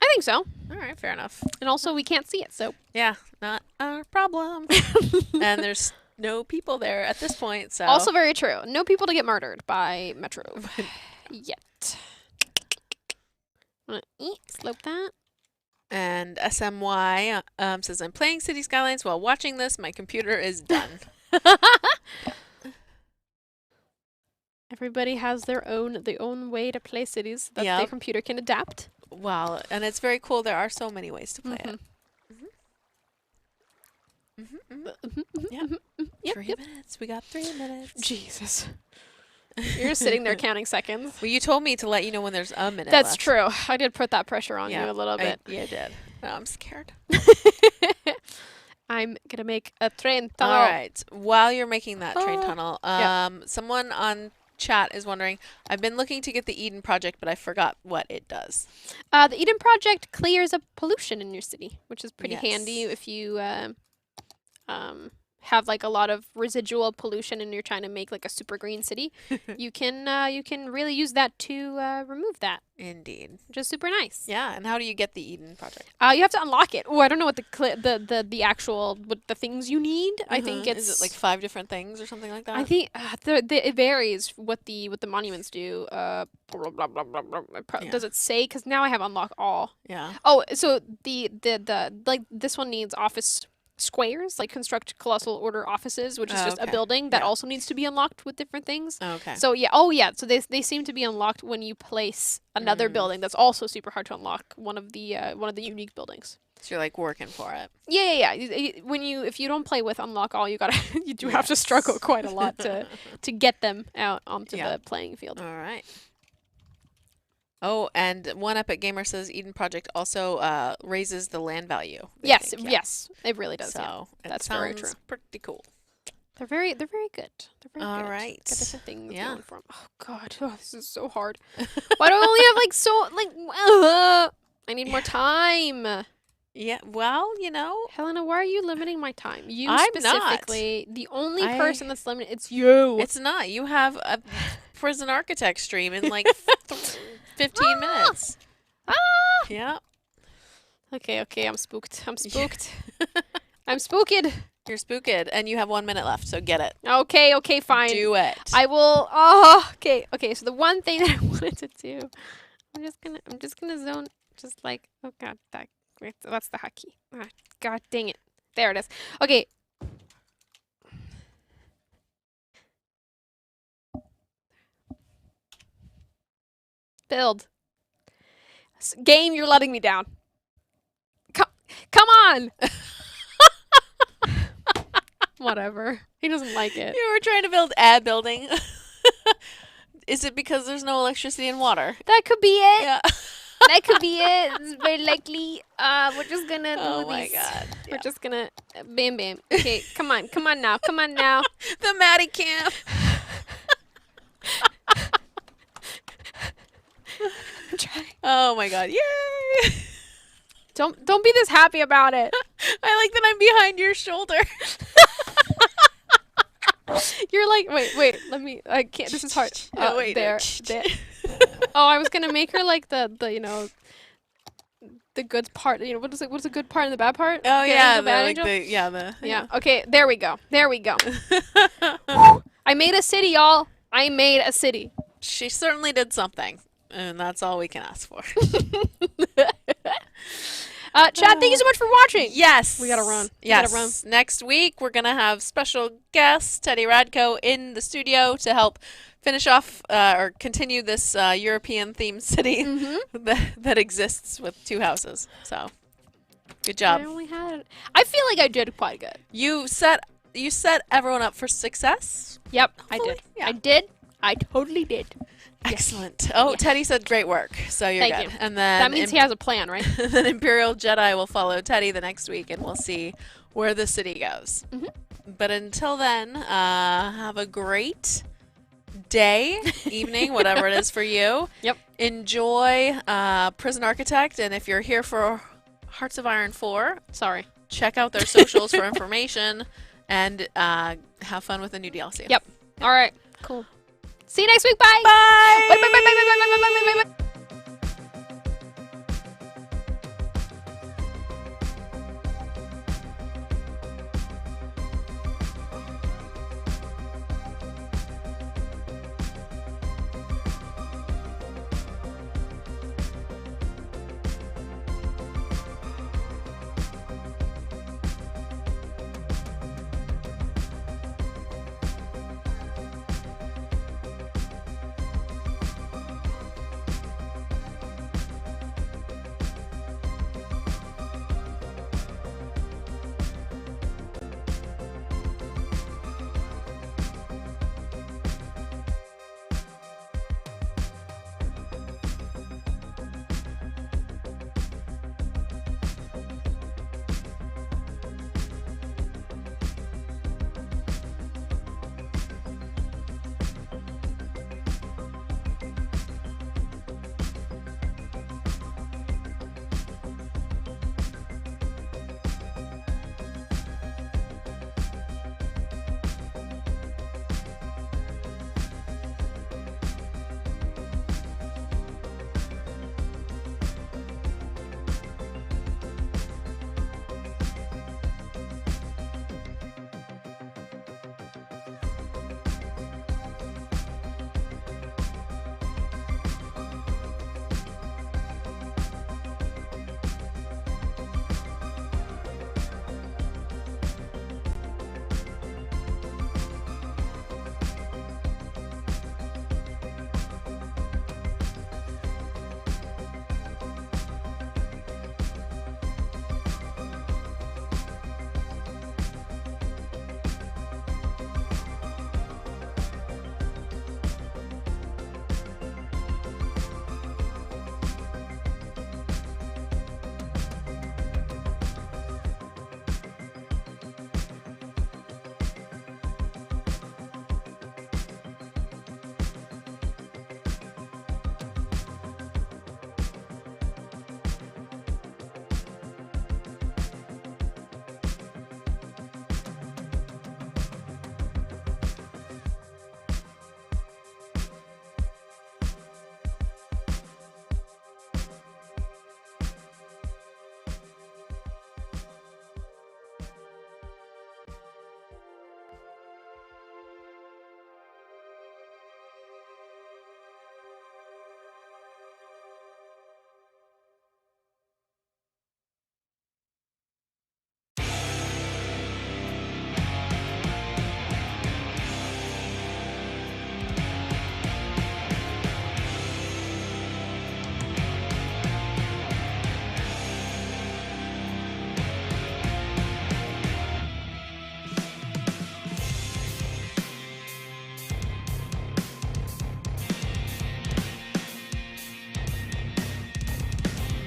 I think so. All right, fair enough. And also, we can't see it, so. Yeah, not our problem. And there's no people there at this point, so. Also very true. No people to get murdered by metro yet. Slope that. And SMY says, I'm playing City Skylines while watching this. My computer is done. Everybody has their own way to play cities that their computer can adapt. Wow, and it's very cool. There are so many ways to play it. Yep. 3 minutes. We got 3 minutes. Jesus. You're just sitting there counting seconds. Well, you told me to let you know when there's a minute That's left. true. I did put that pressure on you a little bit. Yeah, I did. No, I'm scared. I'm gonna make a train tunnel. All right. While you're making that train tunnel, someone on chat is wondering, I've been looking to get the Eden project, but I forgot what it does. The Eden project clears up pollution in your city, which is pretty handy if you have like a lot of residual pollution and you're trying to make like a super green city. you can really use that to remove that. Indeed. Which is super nice. Yeah, and how do you get the Eden project? You have to unlock it. Oh, I don't know what the actual the things you need. I think it's... Is it like 5 different things or something like that? I think it varies what the monuments do. Blah, blah, blah, blah, blah. Does it say? Because now I have unlock all. Yeah. Oh, so the like this one needs office squares, like construct colossal order offices, which is just a building that also needs to be unlocked with different things. Okay. So so they seem to be unlocked when you place another building that's also super hard to unlock, one of the unique buildings. So you're like working for it. Yeah. If you don't play with unlock all, you do have to struggle quite a lot to get them out onto the playing field. All right. Oh, and one Epic Gamer says Eden Project also raises the land value. Yes, it really does. So that's very true. Pretty cool. They're very good. They're very All good. right. Got different things going from. Oh God, this is so hard. Why do I only have I need more time. Yeah, well, Helena, why are you limiting my time? You I'm specifically, not. the only person that's limited, it's you. It's not. You have a prison architect stream in like 15 minutes. Yeah. Okay, I'm spooked. I'm spooked. I'm spooked. You're spooked, and you have 1 minute left, so get it. Okay, fine. Do it. I will. Okay. So the one thing that I wanted to do, I'm just gonna zone, just like, oh God, that's the hotkey. God dang it. There it is. Okay. Build. Game, you're letting me down. Come on. Whatever. He doesn't like it. You were trying to build a building. Is it because there's no electricity and water? That could be it. Yeah. That could be it. It's very likely. We're just gonna do Oh these. my God. We're just gonna bam. Okay, come on now. The Madde camp. I'm trying. Oh my God. Yay. Don't be this happy about it. I like that I'm behind your shoulder. You're like, wait, let me, I can't, this is hard. Wait. There. Oh, I was gonna make her like the the good part. What's the good part and the bad part? Oh yeah, yeah. Okay, there we go. I made a city, y'all. I made a city. She certainly did something, and that's all we can ask for. Chad, thank you so much for watching. Yes. We gotta run. Yes. Next week, we're going to have special guest, Teddy Radko, in the studio to help finish off or continue this European-themed city that exists with 2 houses. So, good job. I feel like I did quite good. You set everyone up for success? Yep, Hopefully. I did. Yeah. I did. I totally did. Excellent. Oh, Yeah. Teddy said great work, so you're Thank good. you. And then That means he has a plan, right? then Imperial Jedi will follow Teddy the next week, and we'll see where the city goes. But until then, have a great day, evening, whatever it is for you. Yep. Enjoy Prison Architect, and if you're here for Hearts of Iron 4, check out their socials for information, and have fun with the new DLC. Yep. All right. Cool. See you next week. Bye. Bye. Bye.